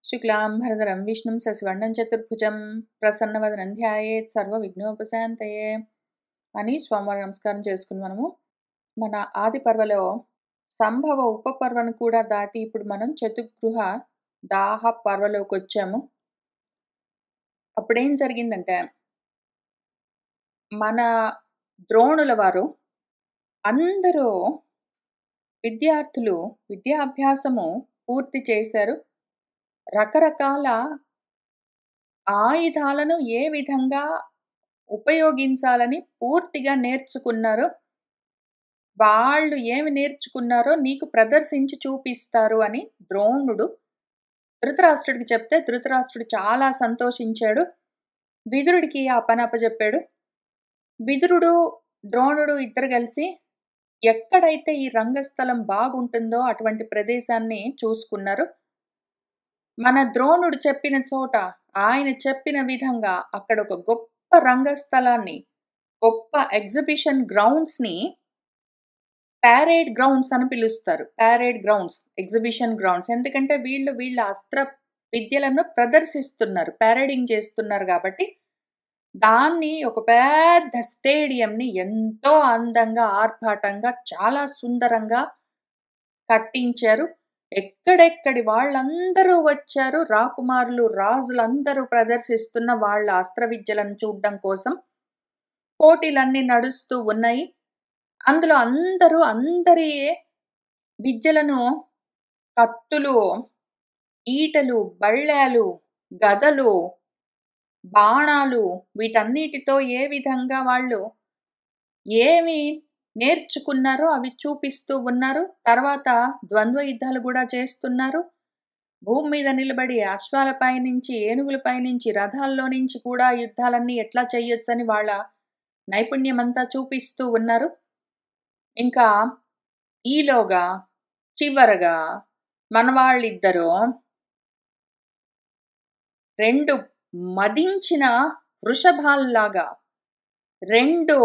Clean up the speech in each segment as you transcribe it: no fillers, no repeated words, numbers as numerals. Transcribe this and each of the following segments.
శుక్లాంబరధరం విష్ణుం శశివర్ణం చతుర్భుజం ప్రసన్నవదనం ధ్యాయేత్ సర్వవిఘ్నోపశాంతయే అని స్వామివారి నమస్కారం చేసుకుని మన ఆది పర్వలో సంభవ ఉపపర్వను కూడా దాటి ఇప్పుడు మనం చతుర్గృహ దాహ పర్వలోకి వచ్చాము. అప్పుడేం జరిగిందంటే, మన ద్రోణుల వారు అందరూ విద్యార్థులు విద్యాభ్యాసము పూర్తి చేశారు. రకరకాల ఆయుధాలను ఏ విధంగా ఉపయోగించాలని పూర్తిగా నేర్చుకున్నారు. వాళ్ళు ఏమి నేర్చుకున్నారో నీకు ప్రదర్శించి చూపిస్తారు అని ద్రోణుడు ధృతరాష్ట్రుడికి చెప్తే, ధృతరాష్ట్రుడు చాలా సంతోషించాడు. విదురుడికి ఆ పని అప్పచెప్పాడు. విదురుడు ద్రోణుడు ఇద్దరు కలిసి ఎక్కడైతే ఈ రంగస్థలం బాగుంటుందో అటువంటి ప్రదేశాన్ని చూసుకున్నారు. మన ద్రోణుడు చెప్పిన చోట, ఆయన చెప్పిన విధంగా అక్కడ ఒక గొప్ప రంగస్థలాన్ని, గొప్ప ఎగ్జిబిషన్ గ్రౌండ్స్ని ప్యారేడ్ గ్రౌండ్స్ అని పిలుస్తారు. Parade grounds, exhibition grounds. ఎందుకంటే వీళ్ళ అస్త్ర విద్యలను ప్రదర్శిస్తున్నారు, ప్యారేడింగ్ చేస్తున్నారు కాబట్టి దాన్ని ఒక పెద్ద స్టేడియంని ఎంతో అందంగా, ఆర్భాటంగా, చాలా సుందరంగా కట్టించారు. ఎక్కడెక్కడి వాళ్ళందరూ వచ్చారు. రాకుమారులు, రాజులందరూ ప్రదర్శిస్తున్న వాళ్ళ అస్త్ర విద్యలను చూడడం కోసం పోటీలన్నీ నడుస్తూ ఉన్నాయి. అందులో అందరి విద్యలను, కత్తులు, ఈటలు, బళ్ళాలు, గదలు, బాణాలు, వీటన్నిటితో ఏ విధంగా వాళ్ళు ఏమి నేర్చుకున్నారో అవి చూపిస్తూ ఉన్నారు. తర్వాత ద్వంద్వ యుద్ధాలు కూడా చేస్తున్నారు. భూమి మీద నిలబడి అశ్వాలపై నుంచి, ఏనుగులపై నుంచి, రథాల్లో నుంచి కూడా యుద్ధాలన్నీ ఎట్లా చేయొచ్చని వాళ్ళ నైపుణ్యమంతా చూపిస్తూ ఉన్నారు. ఇంకా ఈలోగా చివరగా మనవాళ్ళిద్దరూ రెండు మదించిన వృషభాల్లాగా, రెండు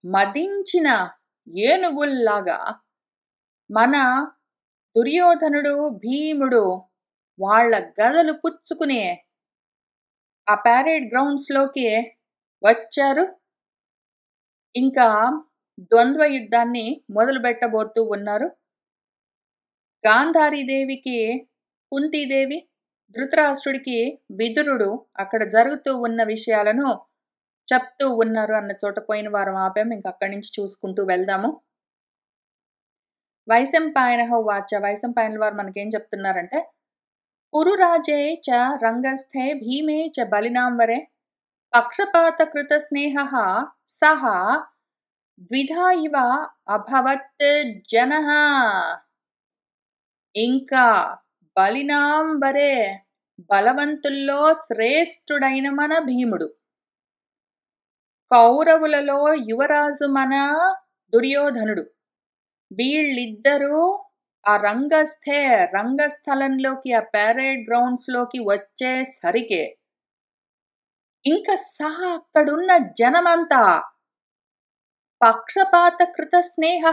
మదించిన ఏనుగుల్లాగా మన దుర్యోధనుడు, భీముడు వాళ్ళ గదలు పుచ్చుకునే ఆ ప్యారేడ్ గ్రౌండ్స్లోకి వచ్చారు. ఇంకా ద్వంద్వ యుద్ధాన్ని మొదలు పెట్టబోతూ ఉన్నారు. గాంధారీదేవికి కుంతీదేవి, ధృతరాష్ట్రుడికి విదురుడు అక్కడ జరుగుతూ ఉన్న విషయాలను చెప్తూ ఉన్నారు అన్న చోట పోయిన వారం ఆపాము. ఇంక అక్కడి నుంచి చూసుకుంటూ వెళ్దాము. వైశంపాయన వాచ, వైశంపాయనుల వారు మనకేం చెప్తున్నారంటే, పురురాజే చ రంగస్థే భీమే చ బలినాంవరే పక్షపాత కృత స్నేహ సహ ద్విధా ఇవ అభవత్ జనః. ఇంకా బలినాంబరే, బలవంతుల్లో శ్రేష్ఠుడైన మన భీముడు, కౌరవులలో యువరాజు మన దుర్యోధనుడు, వీళ్ళిద్దరూ ఆ రంగస్థలంలోకి, ఆ ప్యారేడ్ గ్రౌండ్స్లోకి వచ్చేసరికే ఇంకా సహా అక్కడున్న జనమంతా పక్షపాత కృత స్నేహ,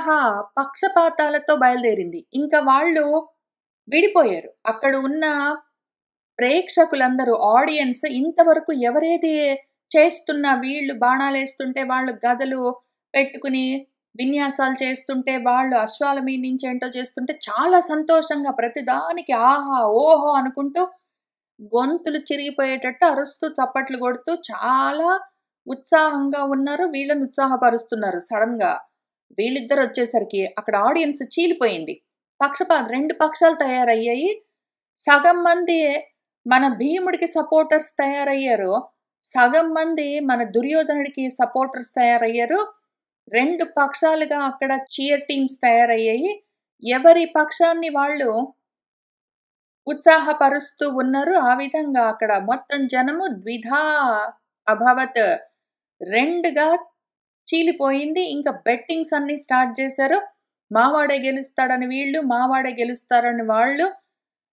పక్షపాతాలతో బయలుదేరింది. ఇంకా వాళ్ళు విడిపోయారు. అక్కడ ఉన్న ప్రేక్షకులందరూ, ఆడియన్స్ ఇంతవరకు ఎవరేది చేస్తున్నా, వీళ్ళు బాణాలు వేస్తుంటే, వాళ్ళు గదలు పెట్టుకుని విన్యాసాలు చేస్తుంటే, వాళ్ళు అశ్వాల మీద నుంచి ఏంటో చేస్తుంటే చాలా సంతోషంగా ప్రతిదానికి ఆహా ఓహో అనుకుంటూ గొంతులు చిరిగిపోయేటట్టు అరుస్తూ చప్పట్లు కొడుతూ చాలా ఉత్సాహంగా ఉన్నారు. వీళ్ళని ఉత్సాహపరుస్తున్నారు. సడన్ గా వీళ్ళిద్దరు వచ్చేసరికి అక్కడ ఆడియన్స్ చీలిపోయింది. రెండు పక్షాలు తయారయ్యాయి. సగం మంది మన భీముడికి సపోర్టర్స్ తయారయ్యారు, సగం మంది మన దుర్యోధనుడికి సపోర్టర్స్ తయారయ్యారు. రెండు పక్షాలుగా అక్కడ చీర్ టీమ్స్ తయారయ్యాయి. ఎవరి పక్షాన్ని వాళ్ళు ఉత్సాహపరుస్తూ ఉన్నారు. ఆ విధంగా అక్కడ మొత్తం జనము ద్విధా అభవత్, రెండుగా చీలిపోయింది. ఇంకా బెట్టింగ్స్ అన్ని స్టార్ట్ చేశారు. మావాడే గెలుస్తాడని వీళ్ళు, మావాడే గెలుస్తారని వాళ్ళు,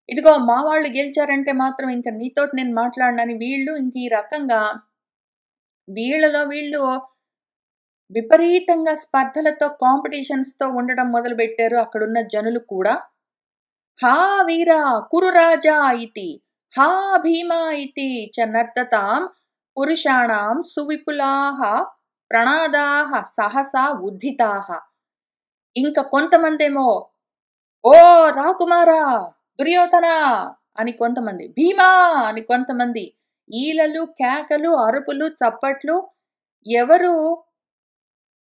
ఇదిగో మా వాళ్ళు గెలిచారంటే మాత్రం ఇంకా నీతోటి నేను మాట్లాడనని వీళ్ళు. ఇంక ఈ రకంగా వీళ్ళలో వీళ్ళు విపరీతంగా స్పర్ధలతో, కాంపిటీషన్స్తో ఉండడం మొదలుపెట్టారు అక్కడున్న జనులు కూడా. హా వీరా కురు రాజా ఇతి హా భీమా ఇతి చ నర్దతాం పురుషాణం సువిపులాః ప్రణాదాః సహసా ఉద్ధితాః. ఇంక కొంతమందేమో ఓ రాకుమారా దుర్యోధన అని కొంతమంది, భీమా అని కొంతమంది, ఈలలు కేకలు అరుపులు చప్పట్లు, ఎవరు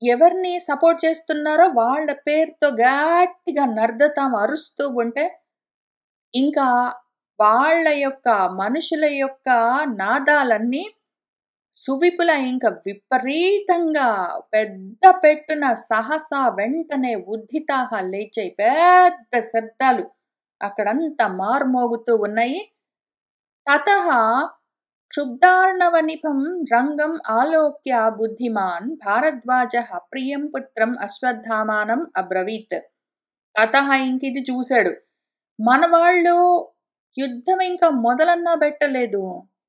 ఎవరిని సపోర్ట్ చేస్తున్నారో వాళ్ళ పేరుతో గట్టిగా నర్దతాం అరుస్తూ ఉంటే, ఇంకా వాళ్ళ యొక్క మనుషుల యొక్క నాదాలన్నీ సువిపుల ఇంక విపరీతంగా పెద్ద పెట్టున సహసా వెంటనే ఉద్ధితాహ లేచాయి. పెద్ద శబ్దాలు అక్కడంతా మార్మోగుతూ ఉన్నాయి. తతః క్షుబ్ధార్ణవనిభం రంగం ఆలోక్య బుద్ధిమాన్ భారద్వాజః ప్రియం పుత్రం అశ్వత్థామానం అబ్రవీత్. తతః ఇంకిది చూశాడు. మన వాళ్ళు యుద్ధం ఇంకా మొదలన్నా పెట్టలేదు.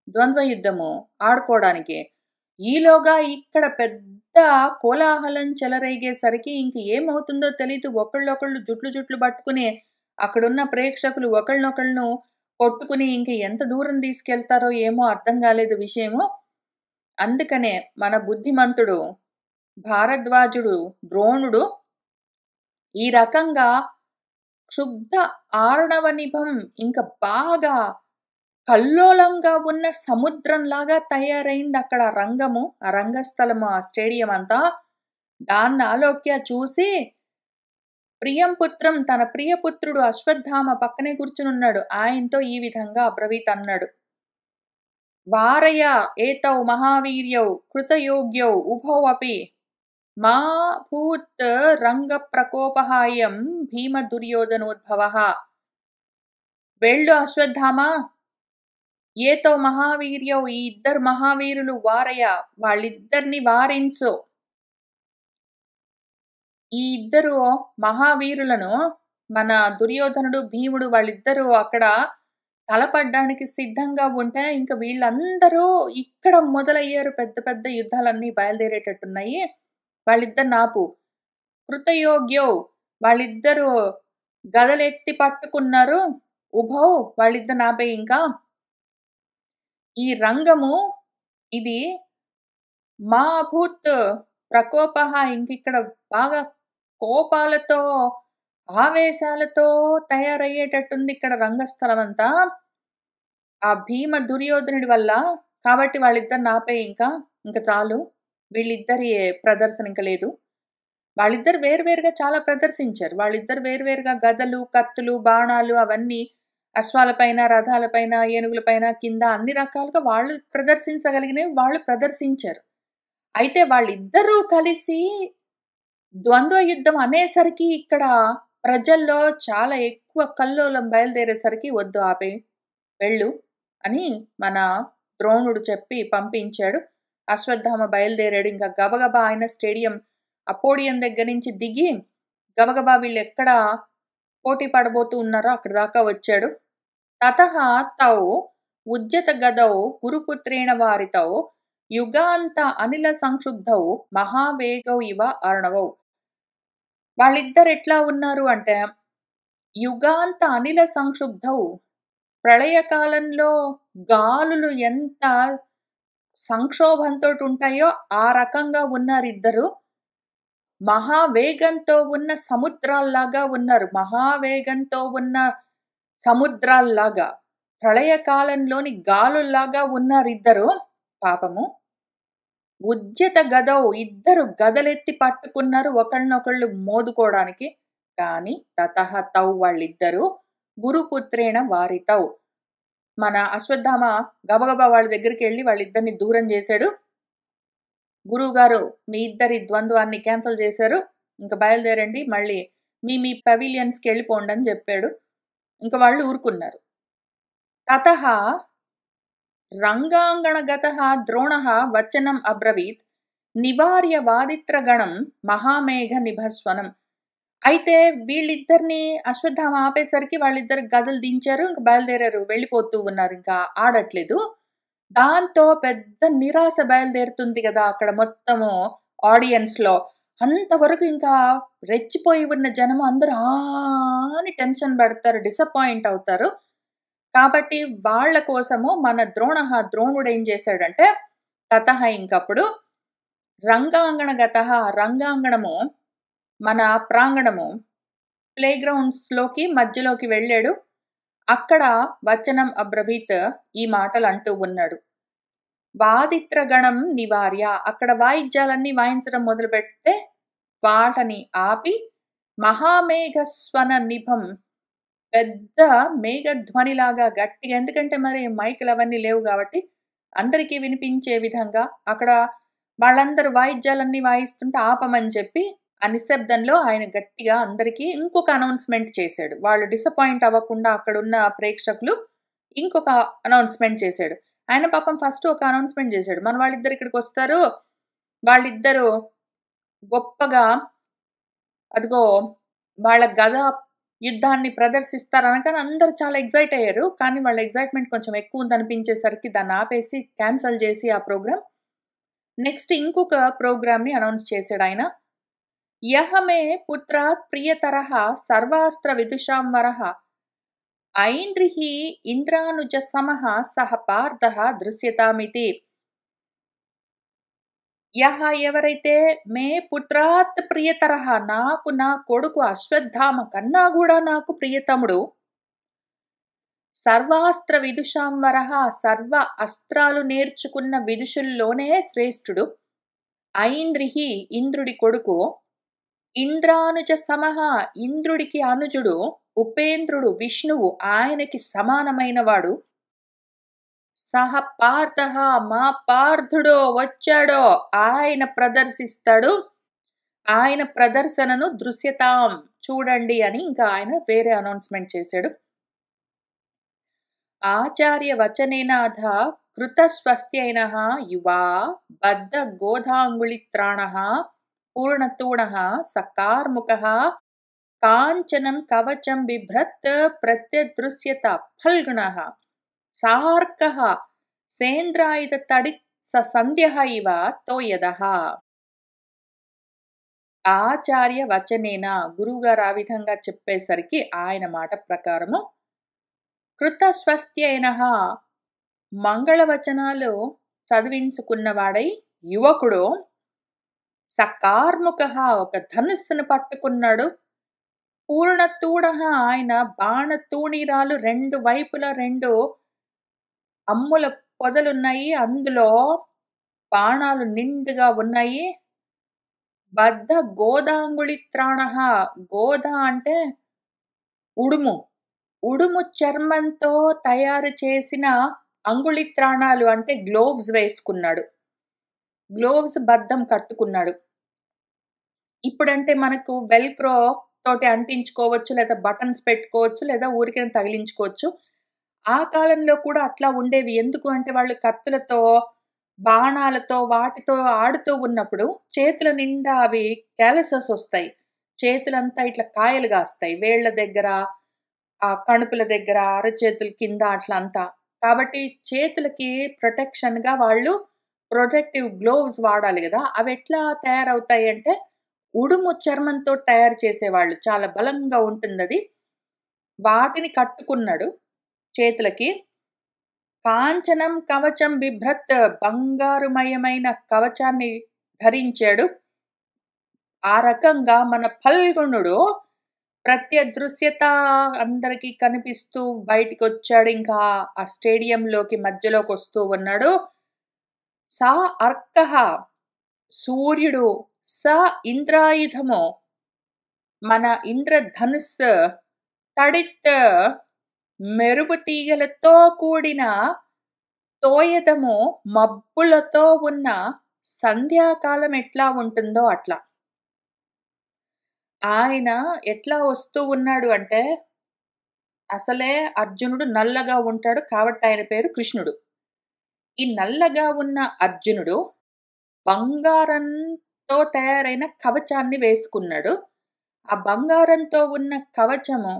ద్వంద్వ యుద్ధము ఆడుకోవడానికి. ఈలోగా ఇక్కడ పెద్ద కోలాహలం చెలరేగేసరికి ఇంక ఏమవుతుందో తెలీదు. ఒకళ్ళొకళ్ళు జుట్లు పట్టుకుని అక్కడున్న ప్రేక్షకులు ఒకళ్ళనొకళ్ళను కొట్టుకుని ఇంక ఎంత దూరం తీసుకెళ్తారో ఏమో అర్థం కాలేదు విషయము. అందుకనే మన బుద్ధిమంతుడు భారద్వాజుడు ద్రోణుడు ఈ రకంగా క్షుబ్ధ ఆర్ణవనిభం ఇంక బాగా కల్లోలంగా ఉన్న సముద్రంలాగా తయారైంది అక్కడ రంగము, ఆ రంగస్థలము, ఆ స్టేడియం అంతా. దాన్ని ఆలోక్య చూసి ప్రియం పుత్రం తన ప్రియపుత్రుడు అశ్వత్థామ పక్కనే కూర్చునున్నాడు. ఆయనతో ఈ విధంగా అబ్రవీత్ అన్నాడు. వారయ ఏతౌ మహావీర్యౌ కృతయోగ్యౌ ఉభౌ అపి మా భూత్ రంగ ప్రకోపహాయం భీమ దుర్యోధనోద్భవః. వెళ్ళు అశ్వత్థామ, ఏతో మహావీర్యౌ ఈ ఇద్దరు మహావీరులు వారయ వాళ్ళిద్దరిని వారించు. ఈ ఇద్దరు మహావీరులను మన దుర్యోధనుడు భీముడు వాళ్ళిద్దరూ అక్కడ తలపడ్డానికి సిద్ధంగా ఉంటే ఇంక వీళ్ళందరూ ఇక్కడ మొదలయ్యారు. పెద్ద పెద్ద యుద్ధాలన్నీ బయలుదేరేటట్టున్నాయి. వాళ్ళిద్దరు నాపు. కృతయోగ్యౌ వాళ్ళిద్దరూ గదలెత్తి పట్టుకున్నారు. ఉభౌ వాళ్ళిద్దరు నాపే. ఇంకా ఈ రంగము ఇది మా భూత్ ప్రకోపః ఇంకిక్కడ బాగా కోపాలతో ఆవేశాలతో తయారయ్యేటట్టుంది ఇక్కడ రంగస్థలం అంతా ఆ భీమ దుర్యోధనుడి వల్ల. కాబట్టి వాళ్ళిద్దరు నాపే. ఇంకా చాలు, వీళ్ళిద్దరి ప్రదర్శన ఇంకా లేదు. వాళ్ళిద్దరు వేరువేరుగా చాలా ప్రదర్శించారు. వాళ్ళిద్దరు వేరువేరుగా గదలు కత్తులు బాణాలు అవన్నీ అశ్వాలపైన రథాలపైన ఏనుగులపైన కింద అన్ని రకాలుగా వాళ్ళు ప్రదర్శించగలిగినవి వాళ్ళు ప్రదర్శించారు. అయితే వాళ్ళిద్దరూ కలిసి ద్వంద్వ యుద్ధం అనేసరికి ఇక్కడ ప్రజల్లో చాలా ఎక్కువ కల్లోలం బయలుదేరేసరికి వద్దు ఆపే వెళ్ళు అని మన ద్రోణుడు చెప్పి పంపించాడు. అశ్వత్థామ బయలుదేరాడు. ఇంకా గబగబా ఆయన స్టేడియం ఆ పోడియం దగ్గర నుంచి దిగి గబగబా వీళ్ళు ఎక్కడ పోటీ పడబోతూ ఉన్నారో అక్కడి దాకా వచ్చాడు. తతః తౌ ఉద్యత గదౌ గురుపుత్రేణ వారితౌ యుగాంత అనిల సంక్షుబ్ధౌ మహావేగౌ ఇవ అర్ణవౌ. వాళ్ళిద్దరు ఎట్లా ఉన్నారు అంటే యుగాంత అనిల సంక్షుబ్ధౌ ప్రళయకాలంలో గాలులు ఎంత సంక్షోభంతో ఉంటాయో ఆ రకంగా ఉన్నారు ఇద్దరు. మహావేగంతో ఉన్న సముద్రాల్లాగా ఉన్నారు. మహావేగంతో ఉన్న సముద్రాల్లాగా ప్రళయకాలంలోని గాలుల్లాగా ఉన్నారు ఇద్దరు. పాపము ఉద్యత గదౌ ఇద్దరు గదలెత్తి పట్టుకున్నారు ఒకళ్ళనొకళ్ళు మోదుకోవడానికి. కానీ తతః తౌ వాళ్ళిద్దరు గురుపుత్రేణ వారితౌ మన అశ్వత్థామ గబగబా వాళ్ళ దగ్గరికి వెళ్ళి వాళ్ళిద్దరిని దూరం చేశాడు. గురువుగారు మీ ఇద్దరి ద్వంద్వాన్ని క్యాన్సిల్ చేశారు, ఇంకా బయలుదేరండి, మళ్ళీ మీ మీ పవిలియన్స్కి వెళ్ళిపోండి అని చెప్పాడు. ఇంకా వాళ్ళు ఊరుకున్నారు. తతః రంగాంగణగతః ద్రోణః వచనం అబ్రవీత్ నివార్య వాదిత్రగణం మహామేఘ నిభస్వనం. అయితే వీళ్ళిద్దరిని అశ్వత్థామ ఆపేసరికి వాళ్ళిద్దరు గదలు దించారు. ఇంకా బయలుదేరారు, వెళ్ళిపోతూ ఉన్నారు, ఇంకా ఆడట్లేదు. దాంతో పెద్ద నిరాశ బయలుదేరుతుంది కదా అక్కడ మొత్తము ఆడియన్స్ లో. అంతవరకు ఇంకా రెచ్చిపోయి ఉన్న జనం అందరూ అని టెన్షన్ పడతారు, డిసప్పాయింట్ అవుతారు. కాబట్టి వాళ్ళ కోసము మన ద్రోణుడేం చేశాడంటే తతః ఇంకప్పుడు రంగాంగణగతః రంగాంగణము మన ప్రాంగణము ప్లే గ్రౌండ్స్‌లోకి మధ్యలోకి వెళ్ళాడు. అక్కడ వచనం అబ్రవీత్ ఈ మాటలు అంటూ ఉన్నాడు. వాదిత్రగణం నివార్య అక్కడ వాయిద్యాలన్నీ వాయించడం మొదలుపెడితే వాటని ఆపి మహామేఘస్వన నిభం పెద్ద మేఘధ్వనిలాగా గట్టిగా ఎందుకంటే మరి మైకులు అవన్నీ లేవు కాబట్టి అందరికీ వినిపించే విధంగా అక్కడ వాళ్ళందరూ వాయిద్యాలన్నీ వాయిస్తుంటే ఆపమని చెప్పి ఆ నిశ్శబ్దంలో ఆయన గట్టిగా అందరికీ ఇంకొక అనౌన్స్‌మెంట్ చేశాడు. వాళ్ళు డిసప్పాయింట్ అవ్వకుండా అక్కడున్న ప్రేక్షకులు ఇంకొక అనౌన్స్‌మెంట్ చేశాడు. ఆయన పాపం ఫస్ట్ ఒక అనౌన్స్‌మెంట్ చేశాడు. మన వాళ్ళిద్దరు ఇక్కడికొస్తారు. వాళ్ళిద్దరూ గొప్పగా అదిగో వాళ్ళ గద యుద్ధాన్ని ప్రదర్శిస్తారనగానే అందరూ చాలా ఎక్సైట్ అయ్యారు. కానీ వాళ్ళ ఎక్సైట్‌మెంట్ కొంచెం ఎక్కువుందనిపించేసరికి దాన్ని ఆపేసి క్యాన్సెల్ చేసి ఆ ప్రోగ్రామ్ నెక్స్ట్ ఇంకొక ప్రోగ్రామ్‌ని అనౌన్స్ చేశాడాయన. యః మే పుత్రాత్ ప్రియతరః సర్వాస్త్ర విదుషాంవరః ఐంద్రిః ఇంద్రానుజ సమః సహ పార్థః దృశ్యతామితి. యః ఎవరైతే మే పుత్రాత్ ప్రియతరః నాకు నా కొడుకు అశ్వత్థామ కన్నా కూడా నాకు ప్రియతముడు సర్వాస్త్ర విదుషాంవరః సర్వ అస్త్రాలు నేర్చుకున్న విదుషుల్లోనే శ్రేష్ఠుడు ఐంద్రిః ఇంద్రుడి కొడుకు ఇంద్రానుజ సమః ఇంద్రుడికి అనుజుడు ఉపేంద్రుడు విష్ణువు ఆయనకి సమానమైన వాడు సహ పార్థః మా పార్థుడో వచ్చాడో ఆయన ప్రదర్శిస్తాడు ఆయన ప్రదర్శనను దృశ్యతాం చూడండి అని ఇంకా ఆయన వేరే అనౌన్స్‌మెంట్ చేశాడు. ఆచార్య వచనేనాథ కృతస్వస్త్యైనః యువా బద్ధ గోధాంగుళిత్రాణః పూర్ణతూణః సకార్ముకః కాంచనం కవచం బిభ్రత్ ప్రత్యదృశ్యత ఫల్గుణః సార్కః సేంద్రాయుధ తడిత్ సంధ్యః ఇవ తోయదః. ఆచార్య వచనేన గురువుగారు ఆ విధంగా చెప్పేసరికి ఆయన మాట ప్రకారము కృతస్వస్త్యైనః మంగళవచనాలు చదివించుకున్నవాడై యువకుడు సకార్ముకః ఒక ధనుస్సును పట్టుకున్నాడు పూర్ణతూణః ఆయన బాణతూణీరాలు రెండు వైపుల రెండు అమ్ముల పొదలున్నాయి అందులో బాణాలు నిండుగా ఉన్నాయి. బద్ధ గోదాంగుళిత్రాణః గోద అంటే ఉడుము ఉడుము చర్మంతో తయారు చేసిన అంగుళిత్రాణాలు అంటే గ్లోవ్స్ వేసుకున్నాడు. గ్లోవ్స్ బద్ధం కట్టుకున్నాడు. ఇప్పుడంటే మనకు వెల్క్రో తోటి అంటించుకోవచ్చు లేదా బటన్స్ పెట్టుకోవచ్చు లేదా ఊరికే తగిలించుకోవచ్చు. ఆ కాలంలో కూడా అట్లా ఉండేవి. ఎందుకు అంటే వాళ్ళు కత్తులతో బాణాలతో వాటితో ఆడుతూ ఉన్నప్పుడు చేతుల నిండా అవి క్యాలసెస్ వస్తాయి. చేతులంతా ఇట్లా కాయలు కాస్తాయి. వేళ్ళ దగ్గర ఆ కణుపుల దగ్గర అరచేతుల కింద అట్లా అంతా. కాబట్టి చేతులకి ప్రొటెక్షన్‌గా వాళ్ళు ప్రొటెక్టివ్ గ్లోవ్స్ వాడాలి గదా! అవెట్లా తయారవుతాయి అంటే ఉడుము చర్మంతో తయారు చేసేవాళ్ళు. చాలా బలంగా ఉంటుందది. వాటిని కట్టుకున్నాడు చేతులకి. కాంచనం కవచం బిభ్రత్ బంగారుమయమైన కవచాన్ని ధరించాడు. ఆ రకంగా మన ఫల్గుణుడు ప్రత్యదృశ్యత అందరికీ కనిపిస్తూ బయటికొచ్చాడు. ఇంకా ఆ స్టేడియంలోకి మధ్యలోకొస్తూ ఉన్నాడు. సా అర్కః సూర్యుడు స ఇంద్రాయుధము మన ఇంద్రధనుస్సు తడిత్ మెరుపు తీగలతో కూడిన తోయదము మబ్బులతో ఉన్న సంధ్యాకాలం ఎట్లా ఉంటుందో అట్లా. ఆయన ఎట్లా వస్తూ ఉన్నాడు అంటే అసలే అర్జునుడు నల్లగా ఉంటాడు కాబట్టి ఆయన పేరు కృష్ణుడు. ఈ నల్లగా ఉన్న అర్జునుడు బంగారంతో తయారైన కవచాన్ని వేసుకున్నాడు. ఆ బంగారంతో ఉన్న కవచము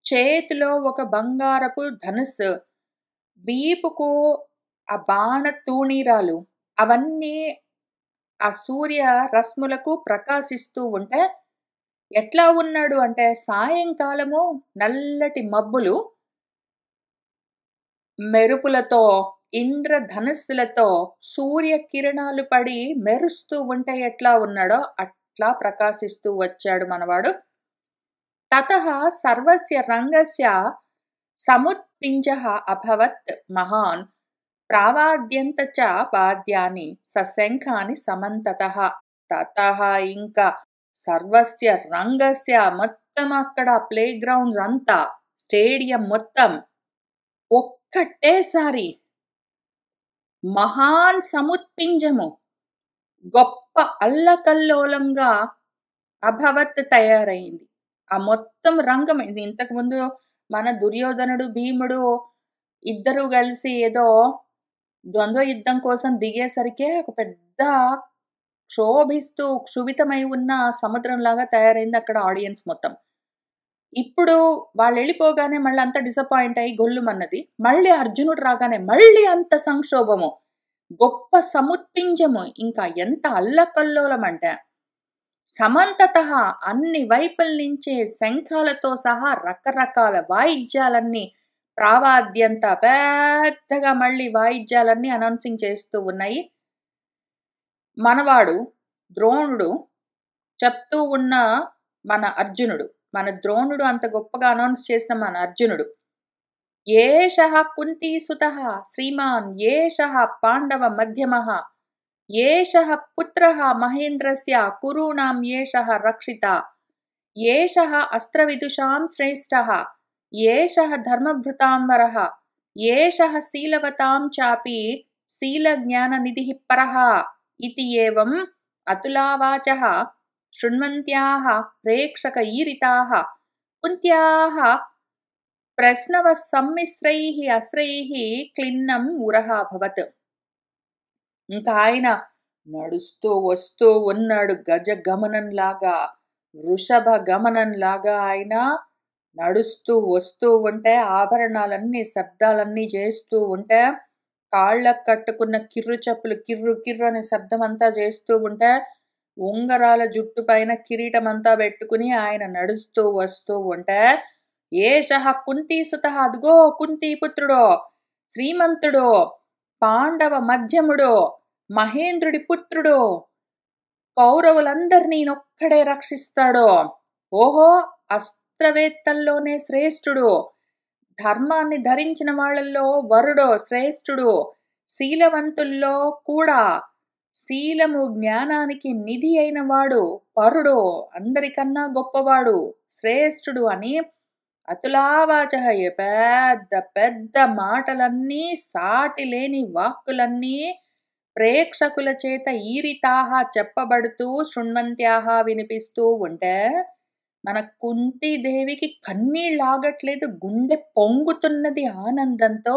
చేతిలో ఒక బంగారపు ధనుస్సు వీపుకు ఆ బాణ తూణీరాలు అవన్నీ ఆ సూర్య రశ్ములకు ప్రకాశిస్తూ ఉంటే ఎట్లా ఉన్నాడు అంటే సాయంకాలము నల్లటి మబ్బులు మెరుపులతో, ఇంద్రధనుస్సులతో సూర్య కిరణాలు పడి మెరుస్తూ ఉంటే ఎట్లా ఉన్నాడో అట్లా ప్రకాశిస్తూ వచ్చాడు మనవాడు. తతః సర్వస్య రంగస్య సముత్పింజః అభవత్ మహాన్ ప్రావాద్యంత చ వాద్యాని సశంఖాని సమంతతః. తతః ఇంకా సర్వస్య రంగస్య మొత్తం అక్కడ ప్లే గ్రౌండ్స్ అంతా, స్టేడియం మొత్తం ఒక్కటేసారి మహాన్ సముత్పింజము గొప్ప అల్లకల్లోలంగా అభవత్ తయారైంది. ఆ మొత్తం రంగం ఇది. ఇంతకుముందు మన దుర్యోధనుడు, భీముడు ఇద్దరు కలిసి ఏదో ద్వంద్వ యుద్ధం కోసం దిగేసరికే ఒక పెద్ద క్షోభిస్తూ క్షుభితమై ఉన్న సముద్రంలాగా తయారైంది అక్కడ ఆడియన్స్ మొత్తం. ఇప్పుడు వాళ్ళెళ్ళిపోగానే మళ్ళీ అంతా డిసప్పాయింట్ అయ్యి గొల్లుమన్నది. మళ్ళీ అర్జునుడు రాగానే మళ్ళీ అంత సంక్షోభము. గొప్ప సముత్పింజము ఇంకా ఎంత అల్లకల్లోలమంటే సమంతతః అన్ని వైపుల నుంచే శంఖాలతో సహా రకరకాల వాయిద్యాలన్నీ ప్రావాద్యంత పెద్దగా మళ్ళీ వాయిద్యాలన్నీ అనౌన్సింగ్ చేస్తూ ఉన్నాయి. మనవాడు ద్రోణుడు చెప్తూ ఉన్న మన ద్రోణుడు అంత గొప్పగా అనౌన్స్ చేసిన మన అర్జునుడు, ఏషః కుంతీసుతః శ్రీమాన్ ఏషః పాండవ మధ్యమః ఏషః పుత్రః మహేంద్రస్య కురూణాం ఏషః రక్షిత ఏషః అస్త్రవిదుషాం శ్రేష్ఠః ఏషః ధర్మభృతాంబరః ఏషః శీలవతాం చాపి శీలజ్ఞాననిధిః పరః ఇతి ఏవం అతులావాచః శృణ్వంత్యాః ప్రేక్షక ఈరితాః కుంత్యాః ప్రశ్నవః సమ్మిశ్రైః అస్త్రైః క్లిన్నం ఉరః అభవత్. ఇంకా ఆయన నడుస్తూ వస్తూ ఉన్నాడు గజ గమనంలాగా, వృషభ గమనంలాగా. ఆయన నడుస్తూ వస్తూ ఉంటే ఆభరణాలన్నీ శబ్దాలన్నీ చేస్తూ ఉంటే, కాళ్ళకు కట్టుకున్న కిర్రు చెప్పులు కిర్రు కిర్రు అనే శబ్దం అంతా చేస్తూ ఉంటే, ఉంగరాల జుట్టు పైన కిరీటం అంతా పెట్టుకుని ఆయన నడుస్తూ వస్తూ ఉంటే, ఏషః కుంతీసుతః అదిగో కుంతీపుత్రుడో, శ్రీమంతుడో, పాండవ మధ్యముడో, మహేంద్రుడి పుత్రుడు, కౌరవులందరినీ నొక్కడే రక్షిస్తాడో, ఓహో అస్త్రవేత్తల్లోనే శ్రేష్ఠుడు, ధర్మాన్ని ధరించిన వాళ్ళల్లో వరుడో శ్రేష్ఠుడు, శీలవంతుల్లో కూడా శీలము జ్ఞానానికి నిధి అయిన వాడు పరుడు, అందరికన్నా గొప్పవాడు, శ్రేష్ఠుడు అని అతులావాచః పెద్ద పెద్ద మాటలన్నీ, సాటి లేని వాక్కులన్నీ ప్రేక్షకుల చేత ఈరితాహ చెప్పబడుతూ శృణ్వంత్యాహ వినిపిస్తూ ఉంటే మన కుంతీదేవికి కన్నీళ్ళాగట్లేదు, గుండె పొంగుతున్నది ఆనందంతో.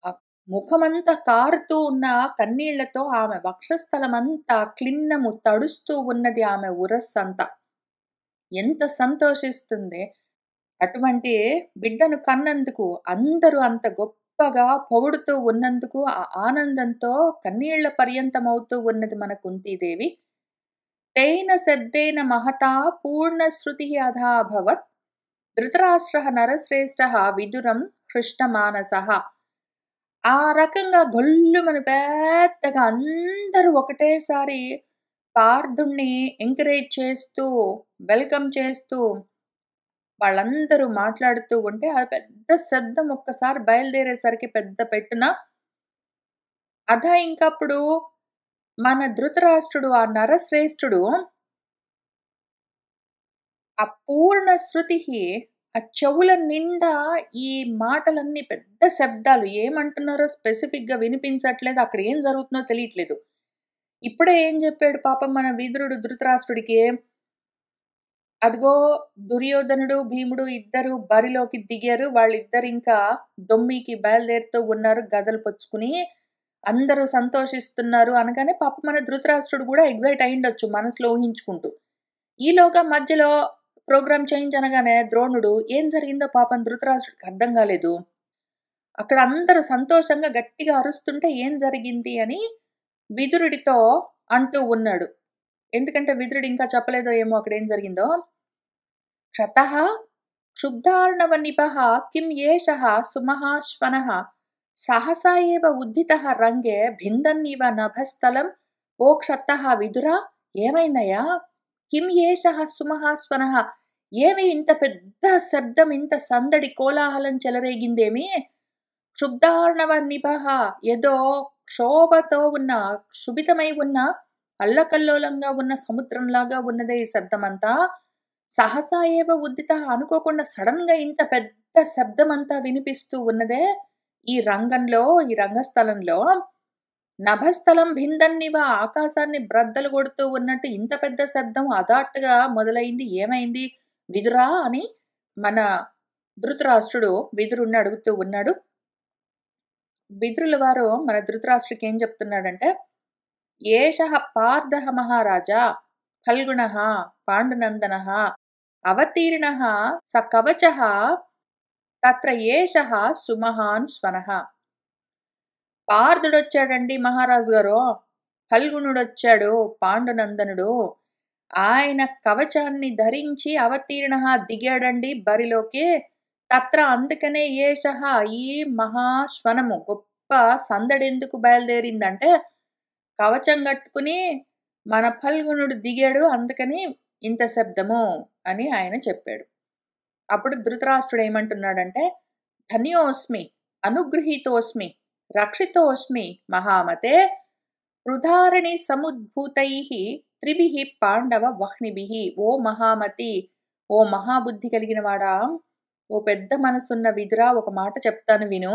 ఆ ముఖమంతా కారుతూ ఉన్న కన్నీళ్లతో ఆమె వక్షస్థలమంతా క్లిన్నము తడుస్తూ ఉన్నది. ఆమె ఉరస్సంతా ఎంత సంతోషిస్తుంది. అటువంటి బిడ్డను కన్నందుకు అందరూ అంత గొప్పగా పొగుడుతూ ఉన్నందుకు ఆ ఆనందంతో కన్నీళ్ల పర్యంతమవుతూ ఉన్నది మన కుంతీదేవి. తేన శబ్దేన మహతా పూర్ణశ్రుతి అథాభవత్ ధృతరాష్ట్రః నరశ్రేష్ఠః విదురం హృష్టమానసః. ఆ రకంగా గొల్లుమని పెద్దగా అందరూ ఒకటేసారి పార్థుణ్ణి ఎంకరేజ్ చేస్తూ వెల్కమ్ చేస్తూ వాళ్ళందరూ మాట్లాడుతూ ఉంటే ఆ పెద్ద శబ్దం ఒక్కసారి బయలుదేరేసరికి పెద్ద పెట్టున ఇంకప్పుడు మన ధృతరాష్ట్రుడు ఆ నరశ్రేష్ఠుడు ఆ పూర్ణ శృతికి ఆ చెవుల నిండా ఈ మాటలన్నీ పెద్ద శబ్దాలు ఏమంటున్నారో స్పెసిఫిక్ గా వినిపించట్లేదు, అక్కడ ఏం జరుగుతుందో తెలియట్లేదు. ఇప్పుడే ఏం చెప్పాడు పాపం మన విదురుడు ధృతరాష్ట్రుడికి, అదిగో దుర్యోధనుడు భీముడు ఇద్దరు బరిలోకి దిగారు, వాళ్ళిద్దరు ఇంకా దొమ్మికి బయలుదేరుతూ ఉన్నారు గదలు పొచ్చుకుని, అందరూ సంతోషిస్తున్నారు అనగానే పాప మన ధృతరాష్ట్రుడు కూడా ఎగ్జైట్ అయ్యిండొచ్చు మనసులో ఊహించుకుంటూ. ఈలోగా మధ్యలో ప్రోగ్రామ్ చేంజ్ అనగానే ద్రోణుడు ఏం జరిగిందో పాపం ధృతరాష్ట్రుడికి అర్థం కాలేదు. అక్కడ అందరూ సంతోషంగా గట్టిగా అరుస్తుంటే ఏం జరిగింది అని విదురుడితో అంటూ ఉన్నాడు. ఎందుకంటే విదురుడు ఇంకా చెప్పలేదో ఏమో అక్కడ ఏం జరిగిందో. క్షతః క్షుబ్ధార్ణవ నిపః కిం ఏషః సుమహాశ్వనః సహసా ఏవ ఉద్దితః రంగే భిందన్నివ నభస్థలం ఓ క్షత్తః విదురా ఏమైందయ్యా కిం ఏషః సుమహాస్వనః ఏమి ఇంత పెద్ద శబ్దం ఇంత సందడి కోలాహలం చెలరేగిందేమి క్షుబ్ధార్ణవ నిభః ఏదో క్షోభతో ఉన్న క్షుభితమై ఉన్న అల్లకల్లోలంగా ఉన్న సముద్రంలాగా ఉన్నదే ఈ శబ్దమంతా సహసా ఏవ ఉద్దిత అనుకోకుండా సడన్ గా ఇంత పెద్ద శబ్దమంతా వినిపిస్తూ ఉన్నదే ఈ రంగంలో ఈ రంగస్థలంలో నభస్థలం భిందన్నివ ఆకాశాన్ని బ్రద్దలు కొడుతూ ఉన్నట్టు ఇంత పెద్ద శబ్దం అదాట్టుగా మొదలైంది ఏమైంది విదురా అని మన ధృతరాష్ట్రుడు విదురుణ్ణి అడుగుతూ ఉన్నాడు. విదురుల వారు మన ధృతరాష్ట్రుడికి ఏం చెప్తున్నాడంటే ఏషః పార్థః మహారాజా ఫల్గుణః పాండునందనః అవతీర్ణః స కవచః తత్ర ఏషః సుమహాన్ స్వనః. పార్థుడొచ్చాడండి మహారాజు గారు, ఫల్గుణుడొచ్చాడు పాండునందనుడు, ఆయన కవచాన్ని ధరించి అవతీర్ణ దిగాడండి బరిలోకి. తత్ర అందుకనే ఏషః ఈ మహాశ్వనము గొప్ప సందడెందుకు బయలుదేరిందంటే కవచం కట్టుకుని మన ఫల్గుణుడు దిగాడు అందుకని ఇంత శబ్దము అని ఆయన చెప్పాడు. అప్పుడు ధృతరాష్ట్రుడు ఏమంటున్నాడంటే ధన్యోస్మి అనుగృహీతోస్మి రక్షితోస్మి మహామతే వృధారణి సముద్భూతైః త్రిభిః పాండవ వహ్నిభిః. ఓ మహామతి, ఓ మహాబుద్ధి కలిగిన వాడా, ఓ పెద్ద మనసున్న విదురా, ఒక మాట చెప్తాను విను.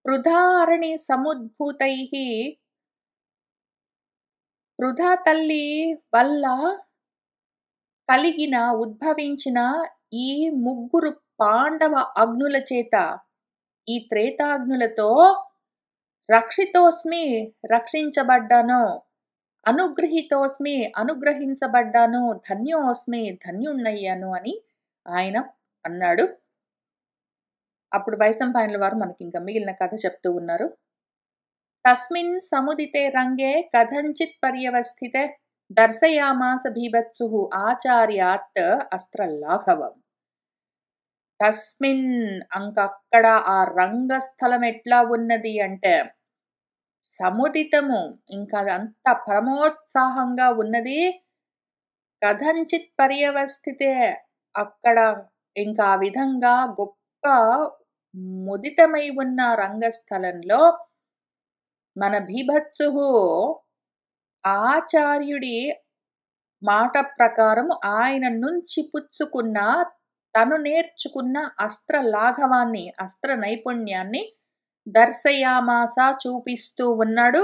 వృధారణి సముద్భూతైః వృధా తల్లి వల్ల కలిగిన ఉద్భవించిన ఈ ముగ్గురు పాండవ అగ్నుల చేత ఈ త్రేతాగ్నులతో రక్షితోస్మి రక్షించబడ్డాను, అనుగృహీతోస్మి అనుగ్రహించబడ్డాను, ధన్యోస్మి ధన్యుణ్ణయ్యాను అని ఆయన అన్నాడు. అప్పుడు వైశంపాయనుల వారు మనకి ఇంకా మిగిలిన కథ చెప్తూ ఉన్నారు. తస్మిన్ సముదితే రంగే కథంచిత్ పర్యవస్థితే దర్శయామాస భీభత్సుః ఆచార్యాత్ అస్త్రలాఘవం. తస్మిన్ అంకక్కడ ఆ రంగస్థలం ఎట్లా ఉన్నది అంటే సముదితము, ఇంకా అదంత పరమోత్సాహంగా ఉన్నది. కథంచిత్ పర్యవస్థితే అక్కడ ఇంకా ఆ విధంగా గొప్ప ముదితమై ఉన్న రంగస్థలంలో మన భీభత్సుః ఆచార్యుడి మాట ప్రకారం ఆయన నుంచి పుచ్చుకున్న తను నేర్చుకున్న అస్త్ర లాఘవాన్ని అస్త్ర నైపుణ్యాన్ని దర్శయామాస చూపిస్తూ ఉన్నాడు.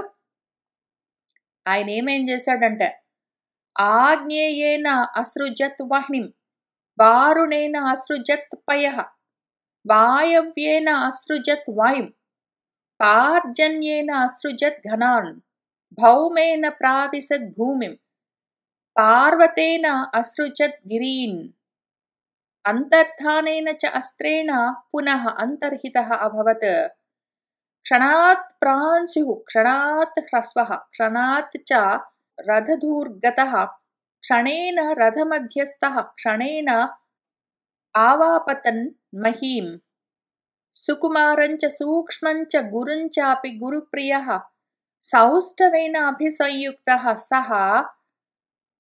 ఆయన ఏమేం చేశాడంటే ఆజ్ఞేయేన అసృజత్ వహ్నిం వారుణేన అసృజత్ పయః వాయవ్యేన అసృజత్ వాయుం పార్జన్యేన అసృజత్ ఘనాన్ భౌమేన ప్రావిశత్ భూమిం పార్వతేన అసృజత్ గిరీన్ అంతర్ధానేన చ అస్త్రేణ పునః అంతర్హితః అభవత్. క్షణాత్ ప్రాంశుః క్షణాత్ హ్రస్వః క్షణాత్ చ రథధూర్గతః క్షణేన రథమధ్యస్థః క్షణేన ఆవాపతన్ మహీం సుకుమారంచ సూక్ష్మంచ గురుంచాపి గురుప్రియః సౌష్ఠవేన అభిసంయుక్తః సహ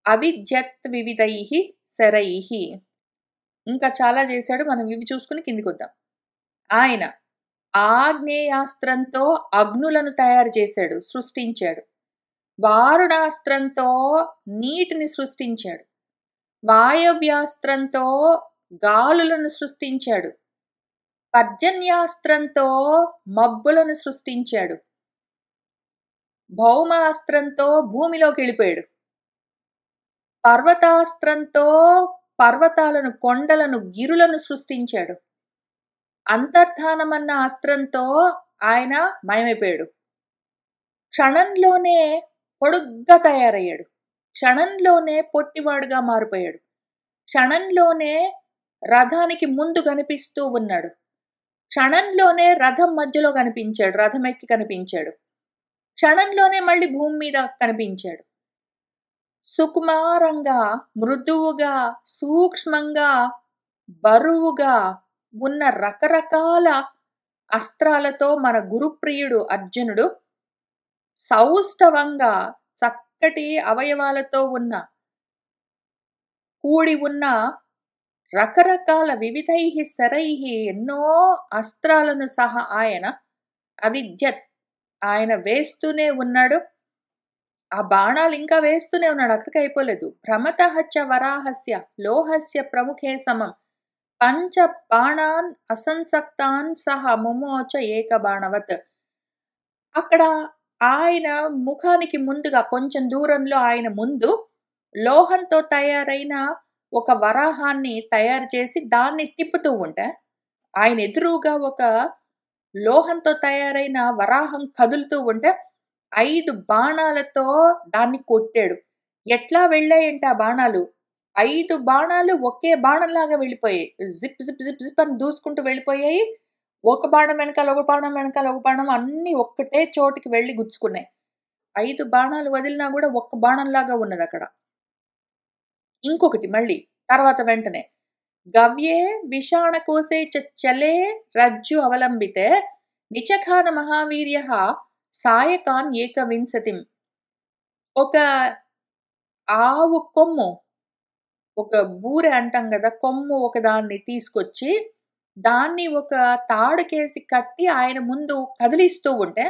అవిద్యత్ వివిధైః శరైః. ఇంకా చాలా చేశాడు, మనం ఇవి చూసుకుని కిందికి వద్దాం. ఆయన ఆగ్నేయాస్త్రంతో అగ్నులను తయారు చేశాడు, సృష్టించాడు. వారుణాస్త్రంతో నీటిని సృష్టించాడు. వాయవ్యాస్త్రంతో గాలులను సృష్టించాడు. పర్జన్యాస్త్రంతో మబ్బులను సృష్టించాడు. భౌమాస్త్రంతో భూమిలోకి వెళ్ళిపోయాడు. పర్వతాస్త్రంతో పర్వతాలను కొండలను గిరులను సృష్టించాడు. అంతర్ధానమన్న అస్త్రంతో ఆయన మాయమైపోయాడు. క్షణంలోనే పొడుగ్గా తయారయ్యాడు. క్షణంలోనే పొట్టివాడుగా మారిపోయాడు. క్షణంలోనే రథానికి ముందు కనిపిస్తూ ఉన్నాడు. క్షణంలోనే రథం మధ్యలో కనిపించాడు, రథం ఎక్కి కనిపించాడు. క్షణంలోనే మళ్ళీ భూమి మీద కనిపించాడు. సుకుమారంగా మృదువుగా సూక్ష్మంగా బరువుగా ఉన్న రకరకాల అస్త్రాలతో మన గురుప్రియుడు అర్జునుడు సౌష్ఠవంగా చక్కటి అవయవాలతో కూడి ఉన్న రకరకాల వివిధైః శరైః ఎన్నో అస్త్రాలను సహా అవిద్యత్ ఆయన వేస్తూనే ఉన్నాడు. ఆ బాణాలు ఇంకా వేస్తూనే ఉన్నాడు. అక్కడికి అయిపోలేదు. భ్రమతః చ వరాహస్య లోహస్య ప్రముఖే సమం పంచ బాణాన్ అసంసక్తాన్ సహ ముమోచ ఏక బాణవత్. అక్కడ ఆయన ముఖానికి ముందుగా కొంచెం దూరంలో ఆయన ముందు లోహంతో తయారైన ఒక వరాహాన్ని తయారు చేసి దాన్ని తిప్పుతూ ఉంటే, ఆయన ఎదురుగా ఒక లోహంతో తయారైన వరాహం కదులుతూ ఉంటే 5 బాణాలతో దాన్ని కొట్టాడు. ఎట్లా వెళ్ళాయంటే ఆ బాణాలు, 5 బాణాలు ఒకే బాణంలాగా వెళ్ళిపోయాయి. జిప్ జిప్ జిప్ జిప్ అని దూసుకుంటూ వెళ్ళిపోయాయి. ఒక బాణం వెనకాల, ఒక బాణం వెనకాల, ఒక బాణం అన్నీ ఒక్కటే చోటికి వెళ్లి గుచ్చుకున్నాయి. 5 బాణాలు వదిలినా గూడా ఒక్క బాణంలాగా ఉన్నదక్కడ. ఇంకొకటి మళ్ళీ తర్వాత వెంటనే గవ్యే విషాణకోశే చ చలే రజ్జు అవలంబితే నిచఖాన మహావీర్యః సాయకాన్ ఏకవింశతిం. ఒక ఆవు కొమ్ము, ఒక బూరె అంటాం గదా! కొమ్ము ఒకదాన్ని తీసుకొచ్చి, దాన్ని ఒక తాడుకేసి కట్టి ఆయన ముందు కదిలిస్తూ ఉంటే,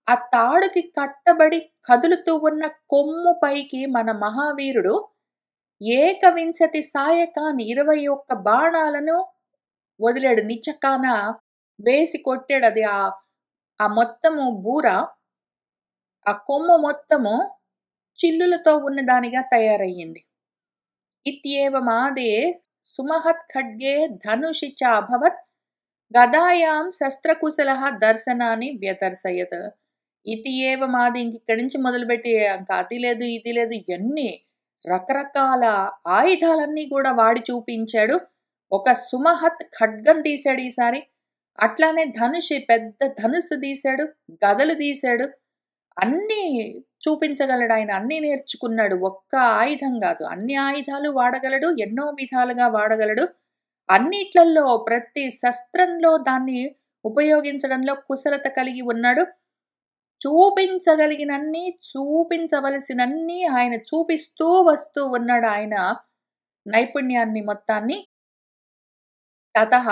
ఆ తాడుకి కట్టబడి కదులుతూ ఉన్న కొమ్ము పైకి మన మహావీరుడు ఏకవింశతి సాయకాన్ 21 బాణాలను వదిలాడు. నిచకాన వేసి కొట్టాడు. అది ఆ మొత్తము బూర, ఆ కొమ్ము మొత్తము చిల్లులతో ఉన్నదానిగా తయారయ్యింది. ఇత్యేవమాదే సుమహత్ ఖడ్గే ధనుషి చ అభవత్ గదాయాం శస్త్రకుశలః దర్శనాన్ని వ్యదర్శయత్. ఇతి ఏవమాది ఇక్కడి నుంచి మొదలుపెట్టి ఇంక అది లేదు, ఇది లేదు ఎన్ని రకరకాల ఆయుధాలన్నీ గూడా వాడి చూపించాడు. ఒక సుమహత్ ఖడ్గం తీశాడు ఈసారి. అట్లానే పెద్ద ధనుస్సు తీశాడు. గదలు తీశాడు. అన్నీ చూపించగలడు ఆయన. అన్నీ నేర్చుకున్నాడు. ఒక్క ఆయుధం గాదు. అన్ని ఆయుధాలు వాడగలడు. ఎన్నో విధాలుగా వాడగలడు. అన్నిట్లల్లో ప్రతి శస్త్రంలో దాన్ని ఉపయోగించడంలో కుశలత కలిగి ఉన్నాడు. చూపించగలిగినన్ని, చూపించవలసినన్ని ఆయన చూపిస్తూ వస్తూ ఉన్నాడు ఆయన నైపుణ్యాన్ని మొత్తాన్ని. తతః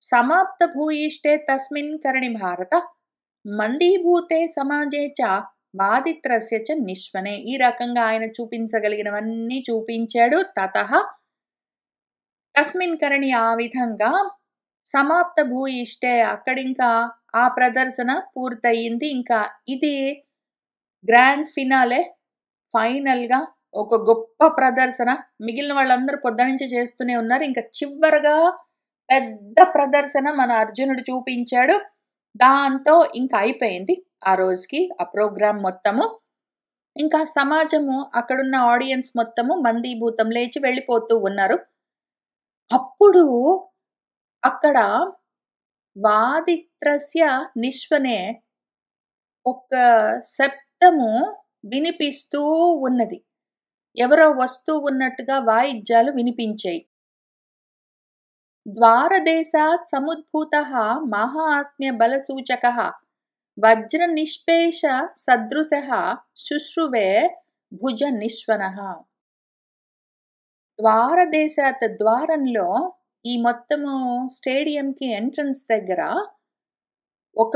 సమాప్త భూయిష్టే తస్మిన్ కరణి భారత మందీభూతే సమాజే చ వాదిత్రస్య చ నిశ్వనే. ఈ రకంగా ఆయన చూపించగలిగినవన్నీ చూపించాడు. తతః తస్మిన్ కరణి ఆ విధంగా సమాప్త భూయిష్టే అక్కడింకా ఆ ప్రదర్శన పూర్తయింది. ఇంకా ఇది గ్రాండ్ ఫినాలే. ఫైనల్‌గా ఒక గొప్ప ప్రదర్శన. మిగిలిన వాళ్ళందరూ పొద్దనుంచి చేస్తూనే ఉన్నారు. ఇంకా చివరగా పెద్ద ప్రదర్శన మన అర్జునుడు చూపించాడు. దాంతో ఇంక అయిపోయింది. ఆ రోజుకి ఆ ప్రోగ్రామ్ మొత్తము. ఇంకా సమాజము అక్కడున్న ఆడియన్స్ మొత్తము మందీభూతం లేచి వెళ్ళిపోతూ ఉన్నారు. అప్పుడు అక్కడ వాదిత్రస్య నిశ్వనే ఒక శబ్దము వినిపిస్తూ ఉన్నది. ఎవరో వస్తూ ఉన్నట్టుగా వాయిద్యాలు వినిపించాయి. ద్వారదేశాత్ సముద్భూతః మాహాత్మ్య బలసూచకః వజ్ర నిష్పేష సదృశః శుశ్రువే భుజ నిశ్వనః. ద్వారదేశాత్ ద్వారంలో ఈ మొత్తము స్టేడియంకి ఎంట్రన్స్ దగ్గర ఒక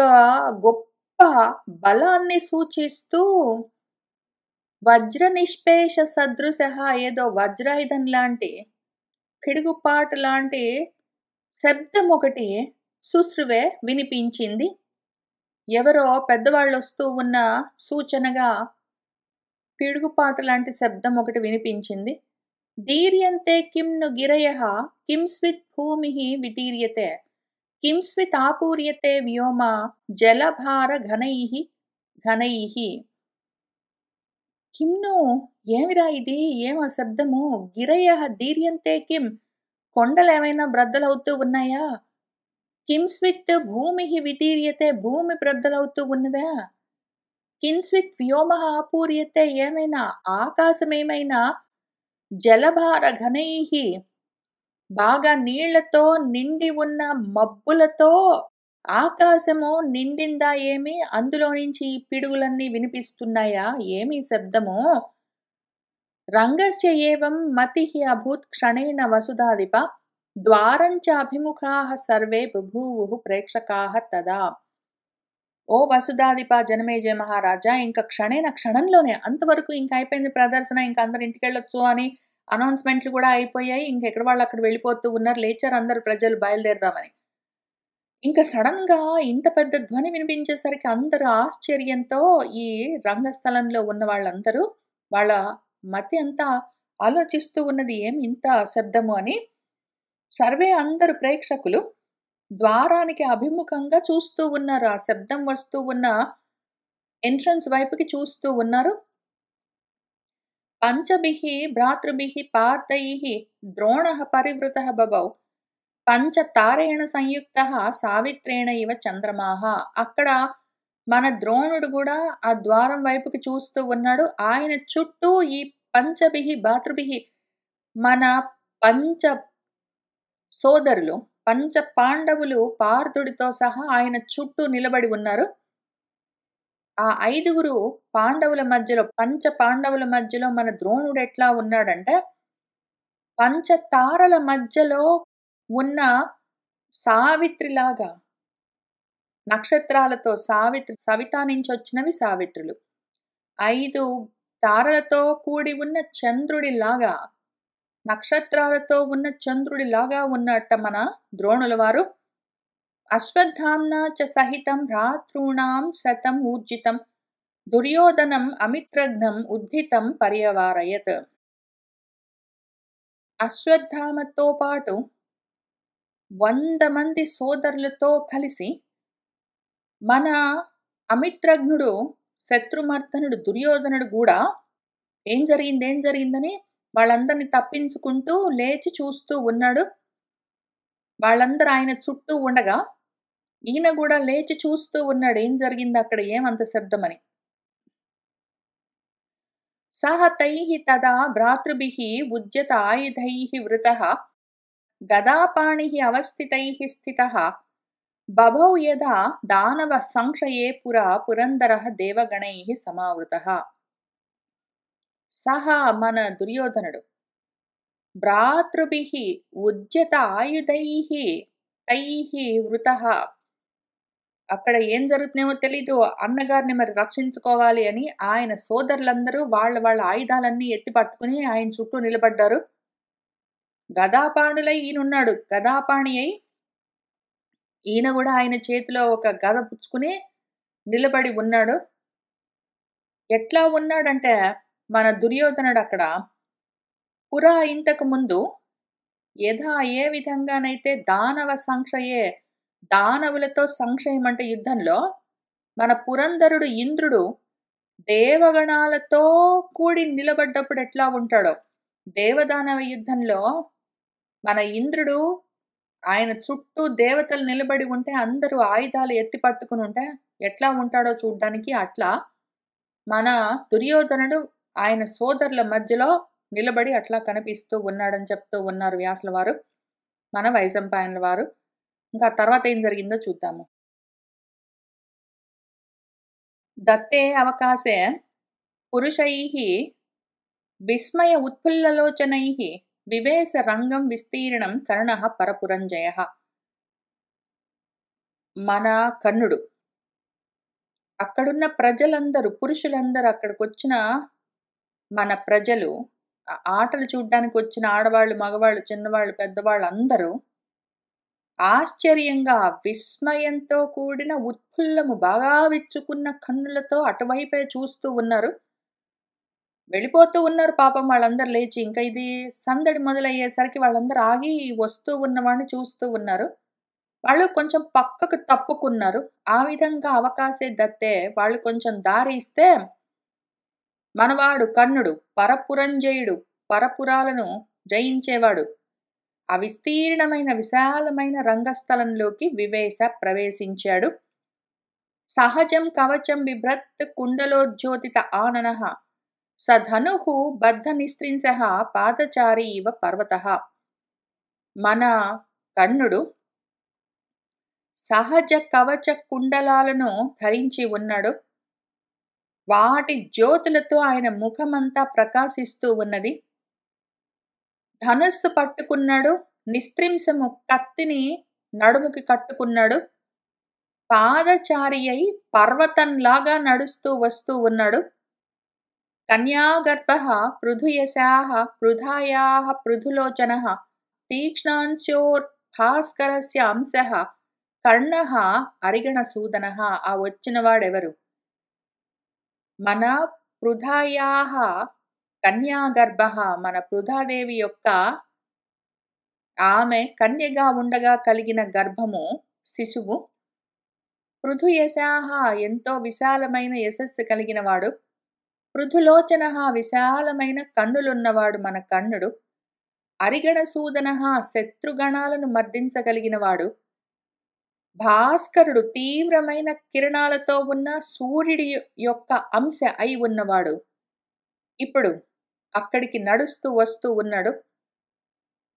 గొప్ప బలాన్ని సూచిస్తూ వజ్ర నిష్పేష సదృశః ఏదో వజ్రాయుధం లాంటి పిడుగుపాటు లాంటి శబ్దం ఒకటి శుశ్రువే వినిపించింది. ఎవరో పెద్దవాళ్ళొస్తూ ఉన్న సూచనగా పిడుగుపాటు లాంటి శబ్దం ఒకటి వినిపించింది. దీర్యంతే కిం ను గిరయః కిం స్విత్ భూమిః విదీర్యతే కిం స్విత్ ఆపూర్యతే వ్యోమ జలభార ఘనైః ఘనైః. కింను ఏమిరా ఇది? ఏం ఆ శబ్దము? గిరయః దీర్యంతే కిం కొండలేమైనా బ్రద్దలవుతూ ఉన్నాయా? కింస్విత్ భూమిః విదీర్యతే భూమి బ్రద్దలవుతూ ఉన్నదా? కింస్విత్ వ్యోమః ఆపూర్యతే ఏమైనా ఆకాశమేమైనా జలభార ఘనైః బాగా నీళ్లతో నిండి ఉన్న మబ్బులతో ఆకాశము నిండిందా ఏమి? అందులో నుంచి పిడుగులన్నీ వినిపిస్తున్నాయా? ఏమి శబ్దము? రంగస్య ఏవం మతిః అభూత్ క్షణేన వసుధాధిప ద్వారంచ అభిముఖాః సర్వే బభూవుః ప్రేక్షకాః తదా. ఓ వసుధాధిప జనమేజయ మహారాజా, ఇంక క్షణంలోనే అంతవరకు ఇంక అయిపోయింది ప్రదర్శన, ఇంక అందరు ఇంటికెళ్ళొచ్చు అని అనౌన్స్మెంట్లు కూడా అయిపోయాయి. ఇంకెక్కడ వాళ్ళు అక్కడ వెళ్ళిపోతూ ఉన్నారు. లేచారు అందరు ప్రజలు బయలుదేరదామని. ఇంక సడన్‌గా ఇంత పెద్ద ధ్వని వినిపించేసరికి అందరూ ఆశ్చర్యంతో ఈ రంగస్థలంలో ఉన్న వాళ్ళందరూ వాళ్ళ మతి అంతా ఆలోచిస్తూ ఉన్నది ఏం ఇంత శబ్దము అని. సర్వే అందరు ప్రేక్షకులు ద్వారానికి అభిముఖంగా చూస్తూ ఉన్నారు. ఆ శబ్దం వస్తూ ఉన్న ఎంట్రన్స్ వైపుకి చూస్తూ ఉన్నారు. పంచభిః భ్రాతృభిః పార్థైః ద్రోణః పరివృతః బభౌ పంచతారేణ సంయుక్తః సావిత్రేణ ఇవ చంద్రమాః. అక్కడ మన ద్రోణుడు కూడా ఆ ద్వారం వైపుకి చూస్తూ ఉన్నాడు. ఆయన చుట్టూ ఈ పంచభిః భ్రాతృభిః మన పంచ సోదరులు, పంచ పాండవులు పార్థుడితో సహా ఆయన చుట్టూ నిలబడి ఉన్నారు. ఆ 5గురు పాండవుల మధ్యలో, పంచ పాండవుల మధ్యలో మన ద్రోణుడు ఎట్లా ఉన్నాడంటే, పంచతారల మధ్యలో ఉన్న సావిత్రిలాగా, నక్షత్రాలతో సవితా నుంచి వచ్చినవి సావిత్రులు. 5 తారలతో కూడి ఉన్న చంద్రుడిలాగా, నక్షత్రాలతో ఉన్న చంద్రుడిలాగా ఉన్నట్ట మన ద్రోణుల వారు. అశ్వత్థామ్నా చ సహితం భ్రాతॄణాం శతం ఊర్జితం దుర్యోధనం అమిత్రఘ్నం ఉద్ధితం పర్యవారయత్. అశ్వత్థామతో పాటు 100 మంది సోదరులతో కలిసి మన అమిత్రఘ్నుడు, శత్రుమర్దనుడు దుర్యోధనుడు కూడా ఏం జరిగిందని వాళ్ళందరిని తప్పించుకుంటూ లేచి చూస్తూ ఉన్నాడు. వాళ్ళందరూ ఆయన చుట్టూ ఉండగా ఈయన కూడా లేచి చూస్తూ ఉన్నాడు ఏం జరిగింది అక్కడ, ఏమంత శబ్దమని. సహ తైః తదా భ్రాతృభిః ఉద్యత ఆయుధైః వృతః గదాపాణిః అవస్థితైః స్థితః బభౌ యదా దానవ సంక్షయే పురా పురందరః దేవగణైః సమావృతః. సహ మన దుర్యోధనుడు భ్రాతృభిః ఉద్యత ఆయుధైః తైః వృతః, అక్కడ ఏం జరుగుతుందేమో తెలీదు, అన్నగారిని మరి రక్షించుకోవాలి అని ఆయన సోదరులందరూ వాళ్ళ ఆయుధాలన్నీ ఎత్తి పట్టుకుని ఆయన చుట్టూ నిలబడ్డారు. గదాపాణులై ఈయనున్నాడు, గదాపాణి అయి ఈయన కూడా ఆయన చేతిలో ఒక గద పుచ్చుకుని నిలబడి ఉన్నాడు. ఎట్లా ఉన్నాడంటే మన దుర్యోధనుడు అక్కడ పురా ఇంతకు ముందు ఏ విధంగానైతే దానవ సంక్షయే, దానవులతో సంక్షయం అంటే యుద్ధంలో మన పురంధరుడు ఇంద్రుడు దేవగణాలతో కూడి నిలబడ్డప్పుడు ఎట్లా ఉంటాడో, దేవదానవ యుద్ధంలో మన ఇంద్రుడు ఆయన చుట్టూ దేవతలు నిలబడి ఉంటే అందరూ ఆయుధాలు ఎత్తి పట్టుకుని ఉంటే ఎట్లా ఉంటాడో చూడ్డానికి, అట్లా మన దుర్యోధనుడు ఆయన సోదరుల మధ్యలో నిలబడి అట్లా కనిపిస్తూ ఉన్నాడని చెప్తూ ఉన్నారు వ్యాసుల వారు, మన వైశంపాయనుల వారు. ఇంకా తర్వాత ఏం జరిగిందో చూద్దాము. దత్తే అవకాశే పురుషైః విస్మయ ఉత్ఫుల్లలోచనైః వివేశ రంగం విస్తీర్ణం కర్ణః పరపురంజయః. మన కర్ణుడు అక్కడున్న ప్రజలందరూ, పురుషులందరూ, అక్కడికొచ్చిన మన ప్రజలు, ఆటలు చూడ్డానికి వచ్చిన ఆడవాళ్ళు, మగవాళ్ళు, చిన్నవాళ్ళు, పెద్దవాళ్ళు అందరూ ఆశ్చర్యంగా, విస్మయంతో కూడిన ఉత్ఫుల్లము, బాగా విచ్చుకున్న కన్నులతో అటువైపే చూస్తూ ఉన్నారు. వెళ్ళిపోతూ ఉన్నారు పాపం వాళ్ళందరూ లేచి. ఇంకా ఇది సందడి మొదలయ్యేసరికి వాళ్ళందరూ ఆగి వస్తూ ఉన్నవాడిని చూస్తూ ఉన్నారు. వాళ్ళు కొంచెం పక్కకు తప్పుకున్నారు. ఆ విధంగా అవకాశే దత్తే వాళ్ళు కొంచెం దారి ఇస్తే మనవాడు కర్ణుడు పరపురంజయుడు, పరపురాలను జయించేవాడు, ఆ విస్తీర్ణమైన విశాలమైన రంగస్థలంలోకి వివేశ ప్రవేశించాడు. సహజం కవచం బిభ్రత్ కుండలోజ్యోతిత ఆననః సధనుః బద్ధ నిస్త్రింశః పాదచారి ఇవ పర్వతః. మన కర్ణుడు సహజ కవచ కుండలాలను ధరించి ఉన్నాడు. వాటి జ్యోతులతో ఆయన ముఖమంతా ప్రకాశిస్తూ ఉన్నది. ధనుస్సు పట్టుకున్నాడు. నిస్త్రింసము కత్తిని నడుముకి కట్టుకున్నాడు. పాదచారి అయి పర్వతంలాగా నడుస్తూ వస్తూ ఉన్నాడు. కన్యాగర్భః పృథుయశాః పృథాయాః పృథులోచనః తీక్ష్ణాంశోర్భాస్కరస్య అంశః కర్ణః అరిగణసూదనః. ఆ వచ్చినవాడెవరు? మన పృథాయాః కన్యాగర్భః, మన పృథాదేవి యొక్క ఆమె కన్యగా ఉండగా కలిగిన గర్భము, శిశువు. పృథుయశాః ఎంతో విశాలమైన యశస్సు కలిగినవాడు. పృథులోచనః విశాలమైన కన్నులున్నవాడు మన కర్ణుడు. అరిగణసూదనః శత్రుగణాలను మర్దించగలిగినవాడు. భాస్కరుడు తీవ్రమైన కిరణాలతో ఉన్న సూర్యుడి యొక్క అంశ అయి ఉన్నవాడు. ఇప్పుడు అక్కడికి నడుస్తూ వస్తూ ఉన్నాడు.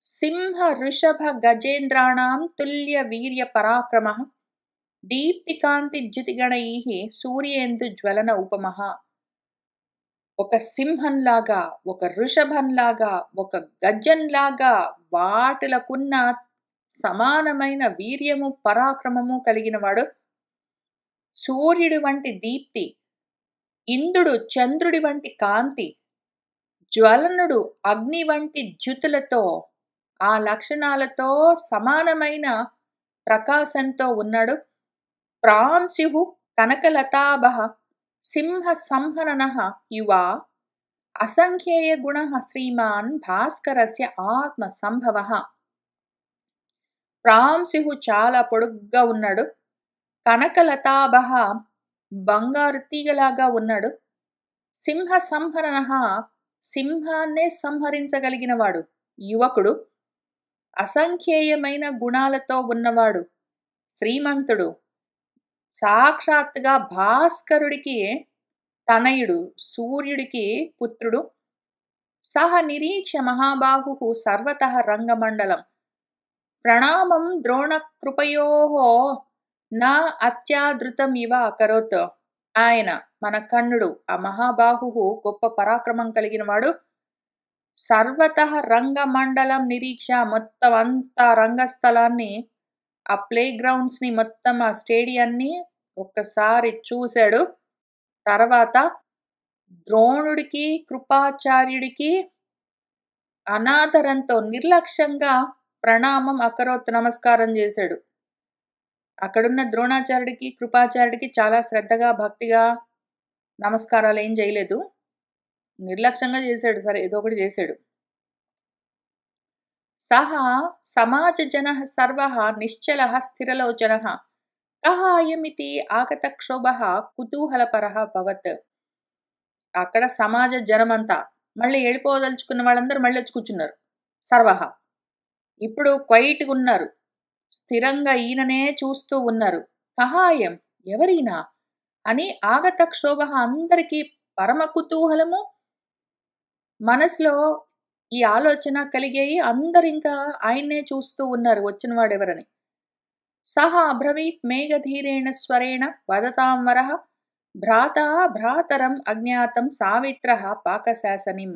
సింహ ఋషభ గజేంద్రాణం తుల్య వీర్య పరాక్రమః దీప్తికాంతి జ్యుతిగణైః సూర్యేందు జ్వలన ఉపమః. ఒక సింహంలాగా, ఒక వృషభంలాగా, ఒక గజంలాగా వాటిలకున్న సమానమైన వీర్యము పరాక్రమము కలిగినవాడు. సూర్యుడి వంటి దీప్తి, ఇంద్రుడు చంద్రుడి వంటి కాంతి, జ్వలనుడు అగ్ని వంటి జ్యుతులతో, ఆ లక్షణాలతో సమానమైన ప్రకాశంతో ఉన్నాడు. ప్రాంశు కనకలతాభః సింహ సంహననః యువా అసంఖ్యేయ గుణః శ్రీమాన్ భాస్కరస్య ఆత్మ సంభవః. ప్రాంశు చాలా పొడుగ్గా ఉన్నాడు. కనకలతాభః బంగారు తీగలాగా ఉన్నాడు. సింహ సంహననః సింహాన్నే సంహరించగలిగినవాడు. యువకుడు. అసంఖ్యేయమైన గుణాలతో ఉన్నవాడు. శ్రీమంతుడు. సాక్షాత్తుగా భాస్కరుడికి తనయుడు, సూర్యుడికి పుత్రుడు. సహ నిరీక్ష మహాబాహుః సర్వతః రంగమండలం ప్రణామం ద్రోణకృపయోః న అత్యాదృతమివ అకరోత్. ఆయన మన కర్ణుడు, ఆ మహాబాహుః గొప్ప పరాక్రమం కలిగినవాడు. సర్వతః రంగమండలం నిరీక్ష మొత్తం అంతా రంగస్థలాన్ని, ఆ ప్లే గ్రౌండ్స్ ని మొత్తం, ఆ స్టేడియాన్ని ఒక్కసారి చూశాడు. తర్వాత ద్రోణుడికి కృపాచార్యుడికి అనాదరంతో నిర్లక్ష్యంగా ప్రణామం అకరోత్ నమస్కారం చేశాడు. అక్కడున్న ద్రోణాచార్యుడికి కృపాచార్యుడికి చాలా శ్రద్ధగా భక్తిగా నమస్కారాలు ఏం చేయలేదు. నిర్లక్ష్యంగా చేశాడు. సరే ఏదో ఒకటి చేశాడు. సహ సమాజ జనః సర్వః నిశ్చలః స్థిరలోచనః కః అయమితి ఆగతక్షోభః కుతూహలపరః భవత్. అక్కడ సమాజ జనమంతా మళ్ళీ వెళ్ళిపోదలుచుకున్న వాళ్ళందరూ మళ్ళీ వచ్చి కూర్చున్నారు. సర్వః ఇప్పుడు క్వైట్గా ఉన్నారు. స్థిరంగా ఈయననే చూస్తూ ఉన్నారు. కహాయం ఎవరైనా అని ఆగతక్షోభ అందరికీ పరమ కుతూహలము మనసులో ఈ ఆలోచన కలిగాయి. అందరు ఇంకా ఆయన్నే చూస్తూ ఉన్నారు వచ్చిన వాడెవరని. సహ అబ్రవీత్ మేఘధీరేణ స్వరేణ వదతాం వరః భ్రాతా భ్రాతరం అజ్ఞాతం సావిత్రః పాకశాసనిం.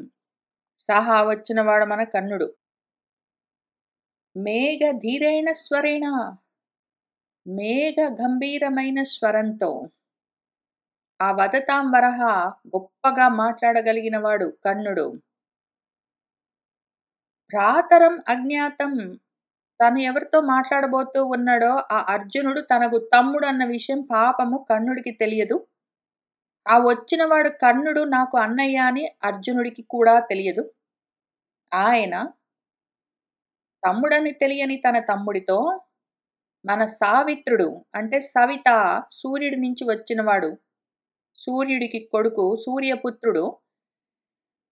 సహా వచ్చినవాడు మన కర్ణుడు. మేఘధీరేణ స్వరేణ, మేఘ గంభీరమైన స్వరంతో, ఆ వదతాం వరహ గొప్పగా మాట్లాడగలిగినవాడు కర్ణుడు. భ్రాతరం అజ్ఞాతం, తను ఎవరితో మాట్లాడబోతూ ఉన్నాడో ఆ అర్జునుడు తనకు తమ్ముడు అన్న విషయం పాపము కర్ణుడికి తెలియదు. ఆ వచ్చినవాడు కర్ణుడు నాకు అన్నయ్య అని అర్జునుడికి కూడా తెలియదు. ఆయన తమ్ముడని తెలియని తన తమ్ముడితో, మన సావిత్రుడు అంటే సవిత, సూర్యుడి నుంచి వచ్చినవాడు, సూర్యుడికి కొడుకు, సూర్యపుత్రుడు,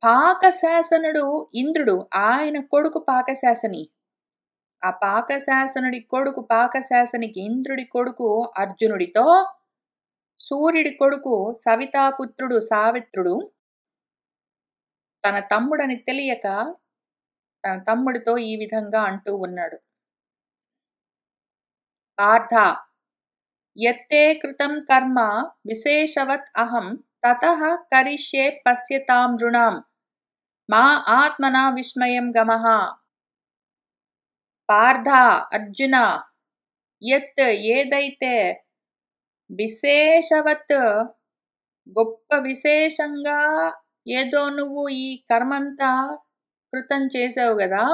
పాకశాసనుడు ఇంద్రుడు, ఆయన కొడుకు పాకశాసని. ఆ పాకశాసనుడి కొడుకు పాకశాసనికి ఇంద్రుడి కొడుకు అర్జునుడితో, సూర్యుడి కొడుకు సవితాపుత్రుడు సావిత్రుడు తన తమ్ముడని తెలియక తన తమ్ముడితో ఈ విధంగా అంటూ ఉన్నాడు. పార్థ యత్తే కృతం కర్మ విశేషవత్ అహం తతః కరిష్యే పశ్యతాం నృణాం మా ఆత్మనా విస్మయం గమః. పార్థ, అర్జున, యత్ ఏదైతే విశేషవత్ గొప్ప విశేషంగా ఏదో నువ్వు ఈ కర్మంతా కృతం చేసావు కదా,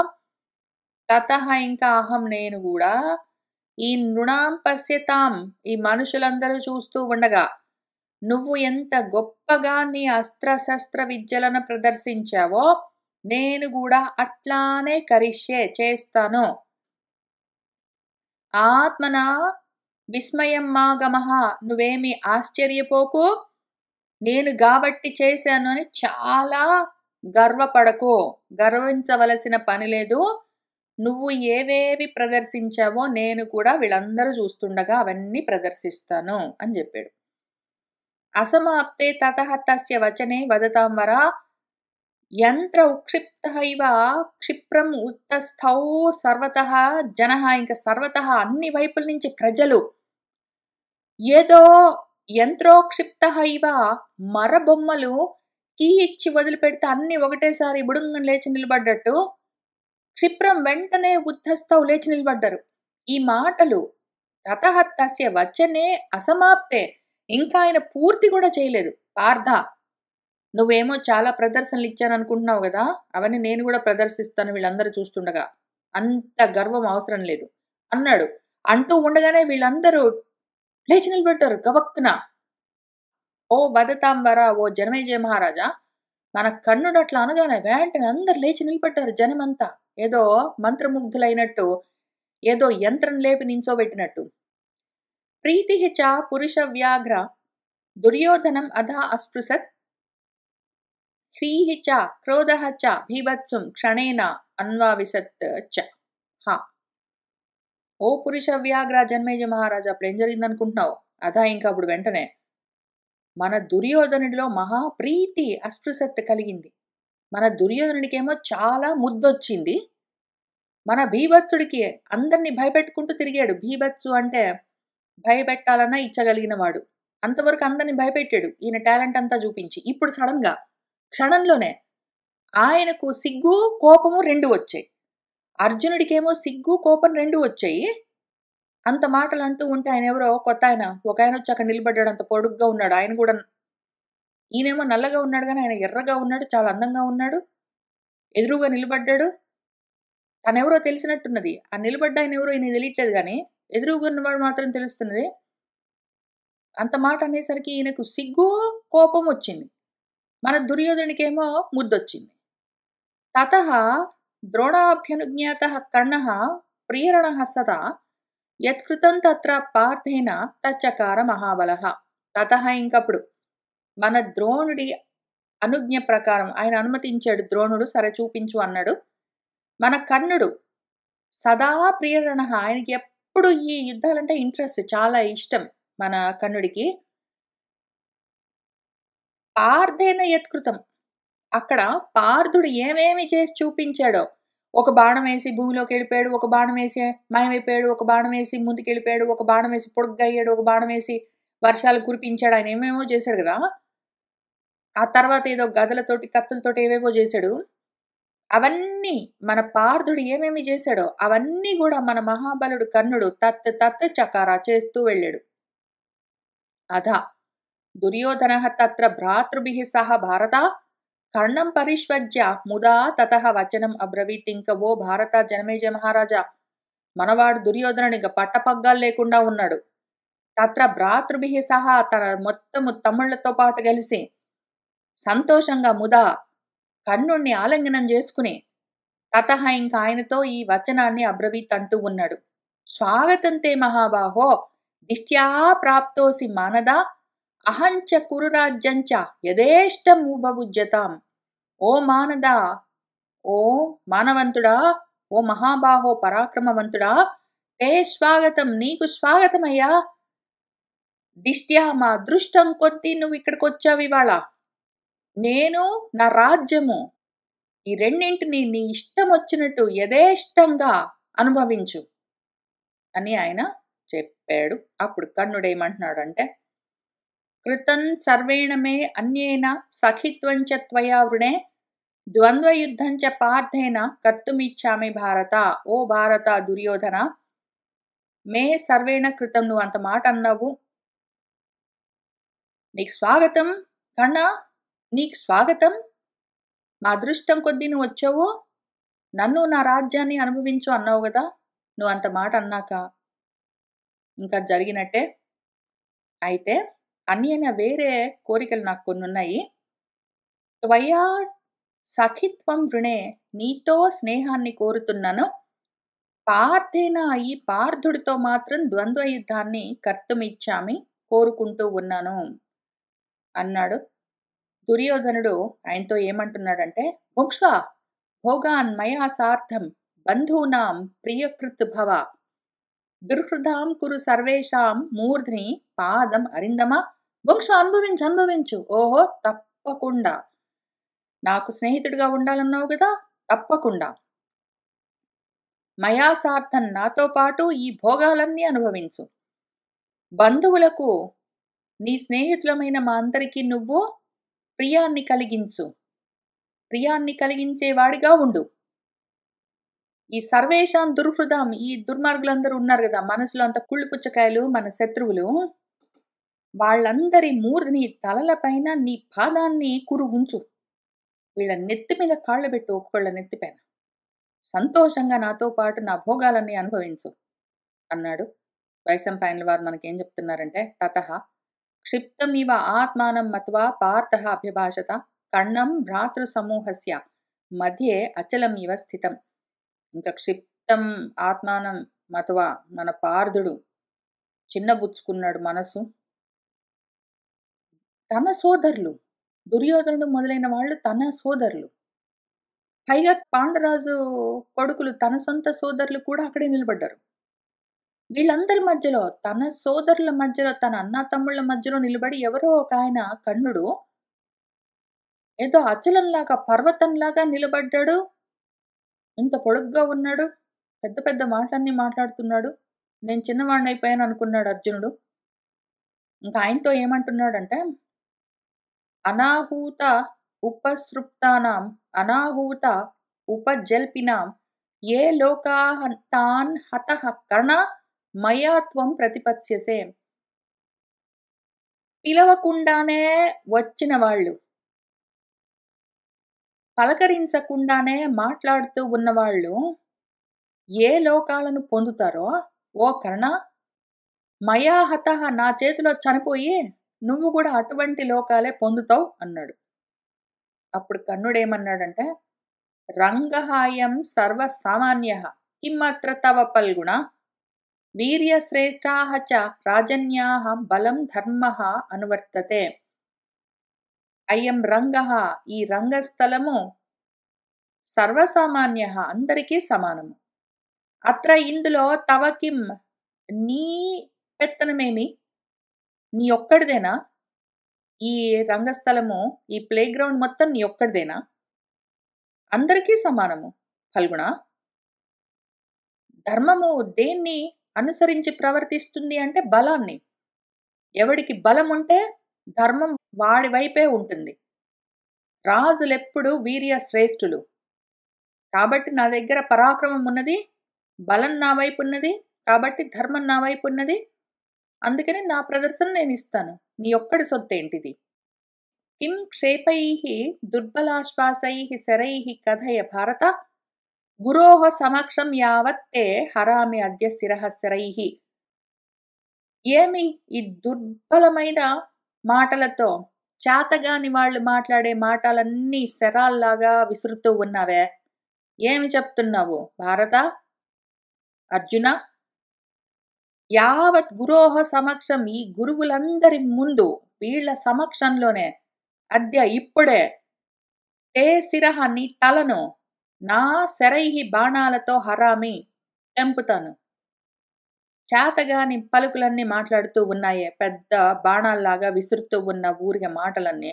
తతః ఇంకా అహం నేను కూడా ఈ నృణాం పశ్యతాం ఈ మనుషులందరూ చూస్తూ ఉండగా నువ్వు ఎంత గొప్పగా నీ అస్త్రశస్త్ర విద్యలను ప్రదర్శించావో నేను కూడా అట్లానే కరిష్యే చేస్తాను. ఆత్మన విస్మయం మా గమః నువ్వేమి ఆశ్చర్యపోకు, నేను కాబట్టి చేశాను అని చాలా గర్వపడకు, గర్వించవలసిన పని లేదు. నువ్వు ఏవేవి ప్రదర్శించావో నేను కూడా వీళ్ళందరూ చూస్తుండగా అవన్నీ ప్రదర్శిస్తాను అని చెప్పాడు. అసమాప్తే తతః తస్య వచనే వదతాం వరా యంత్ర ఉక్షిప్తః ఇవ క్షిప్రం ఉత్తస్థౌ సర్వతః జనః. ఇంకా సర్వతః అన్ని వైపుల నుంచి ప్రజలు ఏదో యంత్రోక్షిప్తః ఇవ మరబొమ్మలు కీ ఇచ్చి వదిలిపెడితే అన్ని ఒకటేసారి బుడుంగం లేచి నిలబడ్డట్టు క్షిప్రం వెంటనే ఉద్ధస్థౌ లేచి నిలబడ్డారు. ఈ మాటలు తతః తస్య వచనే అసమాప్తే ఇంకా ఆయన పూర్తి కూడా చేయలేదు. పార్థ, నువ్వేమో చాలా ప్రదర్శనలు ఇచ్చాననుకుంటున్నావు కదా, అవన్నీ నేను కూడా ప్రదర్శిస్తాను వీళ్ళందరూ చూస్తుండగా, అంత గర్వం అవసరం లేదు అన్నాడు. అంటూ ఉండగానే వీళ్ళందరూ లేచి నిలబడ్డారు గబక్కున. ఓ వదతాం వరా, ఓ జనమేజయ మహారాజా, మన కర్ణుడు అట్లా అనగానే వెంటనే అందరు లేచి నిలబడ్డారు. జనమంతా ఏదో మంత్రముగ్ధులైనట్టు, ఏదో యంత్రం లేపి నించోబెట్టినట్టు. ప్రీతి చ పురుష వ్యాఘ్ర దుర్యోధనం అధా అస్పృశత్ హ్రీః చ క్రోధః చ భీభత్సుం క్షణేన అన్వావిశత్ చ. ఓ పురుష వ్యాఘ్ర జన్మేజయ మహారాజా, అప్పుడు ఏం జరిగింది అనుకుంటున్నావు? అదా ఇంకా అప్పుడు వెంటనే మన దుర్యోధనుడిలో మహాప్రీతి అస్పృశత్ కలిగింది. మన దుర్యోధనుడికేమో చాలా ముద్దొచ్చింది. మన భీభత్సుడికి అందరినీ భయపెట్టుకుంటూ తిరిగాడు. భీభత్సు అంటే భయపెట్టాలన్నా ఇచ్చగలిగిన వాడు. అంతవరకు అందరినీ భయపెట్టాడు ఈయన టాలెంట్ అంతా చూపించి. ఇప్పుడు సడన్ గా క్షణంలోనే ఆయనకు సిగ్గు కోపము రెండు వచ్చాయి. అర్జునుడికేమో సిగ్గు కోపం రెండు వచ్చాయి. అంత మాటలు అంటూ ఉంటే ఆయన ఎవరో కొత్త ఆయన, ఒక ఆయన వచ్చి అక్కడ నిలబడ్డాడు. అంత పొడుగ్గా ఉన్నాడు ఆయన కూడా. ఈయనేమో నల్లగా ఉన్నాడు కానీ ఆయన ఎర్రగా ఉన్నాడు, చాలా అందంగా ఉన్నాడు. ఎదురుగా నిలబడ్డాడు. తనెవరో తెలిసినట్టున్నది. ఆ నిలబడ్డ ఆయన ఎవరో ఈయన తెలియట్లేదు కానీ ఎదురుగా ఉన్నవాడు మాత్రం తెలుస్తున్నది. అంత మాట అనేసరికి ఈయనకు సిగ్గు కోపం వచ్చింది. మన దుర్యోధనుడికేమో ముద్దొచ్చింది. తతః ద్రోణాభ్యనుజ్ఞాతః కర్ణః ప్రియరణః సదా యత్కృతం తత్ర పార్థేన తచ్చకార మహాబలః. తతః ఇంకప్పుడు మన ద్రోణుడి అనుజ్ఞ ప్రకారం ఆయన అనుమతించాడు. ద్రోణుడు సరే చూపించు అన్నాడు. మన కర్ణుడు సదా ప్రియరణః, ఆయనకి ఎప్పుడు ఈ యుద్ధాలంటే ఇంట్రెస్ట్, చాలా ఇష్టం మన కర్ణుడికి. పార్థేన యత్కృతం, అక్కడ పార్థుడు ఏమేమి చేసి చూపించాడో, ఒక బాణం వేసి భూమిలోకి వెళ్ళిపోయాడు, ఒక బాణం వేసి మాయమైపోయాడు, ఒక బాణం వేసి ముందుకు వెళ్ళిపోయాడు, ఒక బాణం వేసి పొడుగ్గయ్యాడు, ఒక బాణం వేసి వర్షాలు కురిపించాడు. ఆయన ఏమేమో చేశాడు కదా. ఆ తర్వాత ఏదో గదలతోటి కత్తులతోటి ఏవేవో చేశాడు. అవన్నీ మన పార్థుడు ఏమేమి చేశాడో అవన్నీ కూడా మన మహాబలుడు కర్ణుడు తత్ చకారా చేస్తూ వెళ్ళాడు. అధా దుర్యోధనః తత్ర భ్రాతృభిః సహ భారత కర్ణం పరిష్వజ్య ముదా తతః వచనం అబ్రవీత్. ఇంక ఓ భారత జనమేజయ మహారాజా, మనవాడు దుర్యోధనుడు ఇంక పట్టపగ్గాలు లేకుండా ఉన్నాడు. తత్ర భ్రాతృభిః సహా తన మొత్తము తమ్ముళ్లతో పాటు కలిసి సంతోషంగా ముదా కర్ణుణ్ణి ఆలింగనం చేసుకుని తతః ఇంకా ఆయనతో ఈ వచనాన్ని అబ్రవీత్ అంటూ ఉన్నాడు. స్వాగతంతే మహాబాహో దిష్ట్యా ప్రాప్తోసి మానదా అహంచ కురురాజ్యంచ యథేష్టం ఉపభుజ్యతాం. ఓ మానదా, ఓ మానవంతుడా, ఓ మహాబాహో పరాక్రమవంతుడా, తే స్వాగతం, నీకు స్వాగతమయ్యా. దిష్ట్యా మా అదృష్టం కొద్దీ నువ్వు ఇక్కడికి వచ్చావు ఇవాళ. నేను నా రాజ్యము ఈ రెండింటిని నీ ఇష్టం వచ్చినట్టు యథేష్టంగా అనుభవించు అని ఆయన చెప్పాడు. అప్పుడు కర్ణుడేమంటున్నాడంటే, కృతం సర్వేణ మే అన్యేన సఖిత్వం చ త్వయా వృణే ద్వంద్వయుద్ధం చ పార్థేన కర్తుమిచ్చామి భారత. ఓ భారత దుర్యోధన, మే సర్వేణ కృతం, నువ్వు అంత మాట అన్నావు, నీకు స్వాగతం. కర్ణ, నీకు స్వాగతం. మా అదృష్టం కొద్దీ నువ్వు వచ్చావు, నన్ను నా రాజ్యాన్ని అనుభవించు అన్నావు కదా. నువ్వు అంత మాట అన్నాక ఇంకా జరిగినట్టే. అయితే అన్యన వేరే కోరికలు నాకు కొన్ని ఉన్నాయి. త్వయా సఖిత్వం వృణే, నీతో స్నేహాన్ని కోరుతున్నాను. పార్థేన, ఈ పార్థుడితో మాత్రం ద్వంద్వ యుద్ధాన్ని కర్తుమిచ్చామి, కోరుకుంటూ ఉన్నాను అన్నాడు. దుర్యోధనుడు ఆయనతో ఏమంటున్నాడంటే, భుక్ష్వ భోగాన్ మయా సార్థం బంధూనాం ప్రియకృత్ భవ దుర్హృదాం కురు సర్వేషాం మూర్ధ్ని పాదం అరిందమ. భుక్ష్వ, అనుభవించు అనుభవించు. ఓహో, తప్పకుండా. నాకు స్నేహితుడిగా ఉండాలన్నావు కదా, తప్పకుండా. మయా సార్థం, నాతో పాటు ఈ భోగాలన్నీ అనుభవించు. బంధువులకు, నీ స్నేహితులమైన మా అందరికీ నువ్వు ప్రియాన్ని కలిగించు, ప్రియాన్ని కలిగించేవాడిగా ఉండు. ఈ సర్వేషాం దుర్హృదాం, ఈ దుర్మార్గులందరూ ఉన్నారు కదా, మనసులో అంత కుళ్ళు పుచ్చకాయలు, మన శత్రువులు, వాళ్ళందరి మూర్ధిని, తలల పైన నీ పాదాన్ని కురు ఉంచు. వీళ్ళ నెత్తి మీద కాళ్ళు పెట్టు, ఒక్కొక్కళ్ళ నెత్తిపైన. సంతోషంగా నాతో పాటు నా భోగాలన్నీ అనుభవించు అన్నాడు. వైశంపాయనుల వారు మనకేం చెప్తున్నారంటే, తతః క్షిప్తమివ ఆత్మానం మత్వా పార్థః అభ్యభాషత కర్ణం భ్రాతృ సమూహస్య మధ్యే అచలం ఇవ స్థితం. ఇంకా క్షిప్తం ఆత్మానం మత్వా, మన పార్థుడు చిన్నబుచ్చుకున్నాడు మనసు. తన సోదరులు, దుర్యోధనుడు మొదలైన వాళ్ళు తన సోదరులు, పైగా పాండురాజు కొడుకులు, తన సొంత సోదరులు కూడా అక్కడే నిలబడ్డారు. వీళ్ళందరి మధ్యలో, తన సోదరుల మధ్యలో, తన అన్నా తమ్ముళ్ళ మధ్యలో నిలబడి ఎవరో ఒక ఆయన కర్ణుడు ఏదో అచలంలాగా, పర్వతంలాగా నిలబడ్డాడు. ఇంత పొడుగ్గా ఉన్నాడు, పెద్ద పెద్ద మాటలన్నీ మాట్లాడుతున్నాడు. నేను చిన్నవాడిని అయిపోయాను అనుకున్నాడు అర్జునుడు. ఇంకా ఆయనతో ఏమంటున్నాడంటే, అనాహూత ఉపసృప్తానాం అనాహూత ఉపజల్పినాం ఏ లోకాః తాన్ హతః కర్ణ మయా త్వం ప్రతిపత్స్యసే. పిలవకుండానే వచ్చిన వాళ్ళు, పలకరించకుండానే మాట్లాడుతూ ఉన్నవాళ్ళు ఏ లోకాలను పొందుతారో, ఓ కర్ణ, మయా హతః, నా చేతిలో చనిపోయి నువ్వు కూడా అటువంటి లోకాలే పొందుతావు అన్నాడు. అప్పుడు కర్ణుడేమన్నాడంటే, రంగహాయం సర్వసామాన్యః కిమత్ర తవ పల్గుణ వీర్యశ్రేష్ఠాః చ రాజన్యాః బలం ధర్మః అనువర్తతే. అయం రంగః, ఈ రంగస్థలము, సర్వసామాన్యః, అందరికీ సమానము. అత్ర, ఇందులో, తవ కిం, నీ పెత్తనమేమి, నీ ఒక్కడిదేనా? ఈ రంగస్థలము, ఈ ప్లే గ్రౌండ్ మొత్తం నీ ఒక్కడిదేనా? అందరికీ సమానము. ఫల్గుణ, ధర్మము దేన్ని అనుసరించి ప్రవర్తిస్తుంది అంటే బలాన్ని. ఎవడికి బలం ఉంటే ధర్మం వాడి వైపే ఉంటుంది. రాజులెప్పుడు వీర్య శ్రేష్ఠులు. కాబట్టి నా దగ్గర పరాక్రమం ఉన్నది, బలం నా వైపు ఉన్నది, కాబట్టి ధర్మం నా వైపు ఉన్నది. అందుకని నా ప్రదర్శన నేను ఇస్తాను. నీ ఒక్కడి సొత్తేంటిది? కిం క్షేపైః దుర్బలాశ్వాసైః శరైః కథయ భారత గురోః సమక్షం యావత్ తే హరామి అద్య శిరః శరైః. ఏమి ఈ దుర్బలమైన మాటలతో, చేతగాని వాళ్ళు మాట్లాడే మాటలన్నీ శరాల్లాగా విసురుతూ ఉన్నావే, ఏమి చెప్తున్నావు భారత? అర్జున, యావత్ గురోః సమక్షం, ఈ గురువులందరి ముందు, వీళ్ళ సమక్షంలోనే, అద్య ఇప్పుడే, తే శిరః, నీ తలను, నా శరైః బాణాలతో హరామి, తెంపుతాను. చేతగాని పలుకులన్నీ మాట్లాడుతూ ఉన్నాయే, పెద్ద బాణాల్లాగా విసురుతూ ఉన్న ఊరిగా మాటలన్నీ,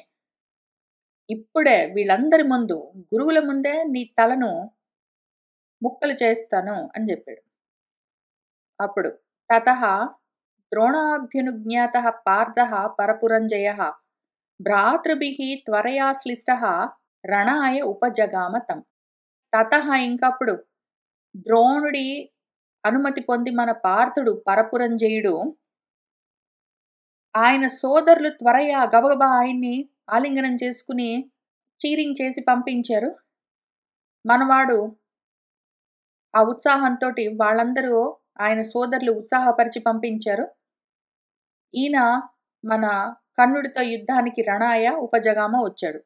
ఇప్పుడే వీళ్ళందరి ముందు, గురువుల ముందే నీ తలను ముక్కలు చేస్తాను అని చెప్పాడు. అప్పుడు తతః ద్రోణాభ్యనుజ్ఞాతః పార్థः పరపురంజయः భ్రాతృభిః త్వరయా శ్లిష్టः రణాయ ఉపజగామ తం. తతః ఇంకప్పుడు ద్రోణుడి అనుమతి పొంది మన పార్థుడు పరపురంజయుడు ఆయన సోదరులు త్వరగా గబగబా ఆయన్ని ఆలింగనం చేసుకుని చీరింగ్ చేసి పంపించారు. మనవాడు ఆ ఉత్సాహంతోటి వాళ్ళందరూ ఆయన సోదరులు ఉత్సాహపరిచి పంపించారు. ఈయన మన కర్ణుడితో యుద్ధానికి రణాయ ఉపజగామ వచ్చాడు.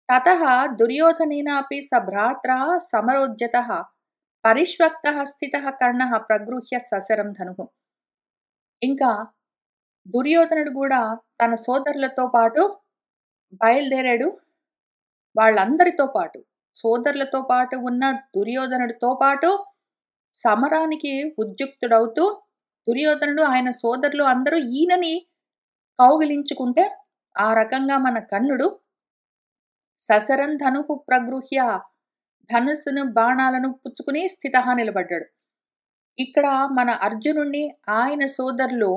తతః దుర్యోధనేన అపి స భ్రాత్రా సమరోజ్యతః పరిష్వక్తః స్థితః కర్ణః ప్రగృహ్య సశరం ధనుః. ఇంకా దుర్యోధనుడు కూడా తన సోదరులతో పాటు బయలుదేరాడు. వాళ్ళందరితో పాటు సోదరులతో పాటు ఉన్న దుర్యోధనుడితో పాటు సమరానికి ఉద్యుక్తుడవుతూ దుర్యోధనుడు ఆయన సోదరులు అందరూ ఈయనని కౌగిలించుకుంటే ఆ రకంగా మన కర్ణుడు సశరం ధనుః ప్రగృహ్య ధనుస్సును బాణాలను పుచ్చుకుని స్థితః నిలబడ్డాడు. ఇక్కడ మన అర్జునుణ్ణి ఆయన సోదరులు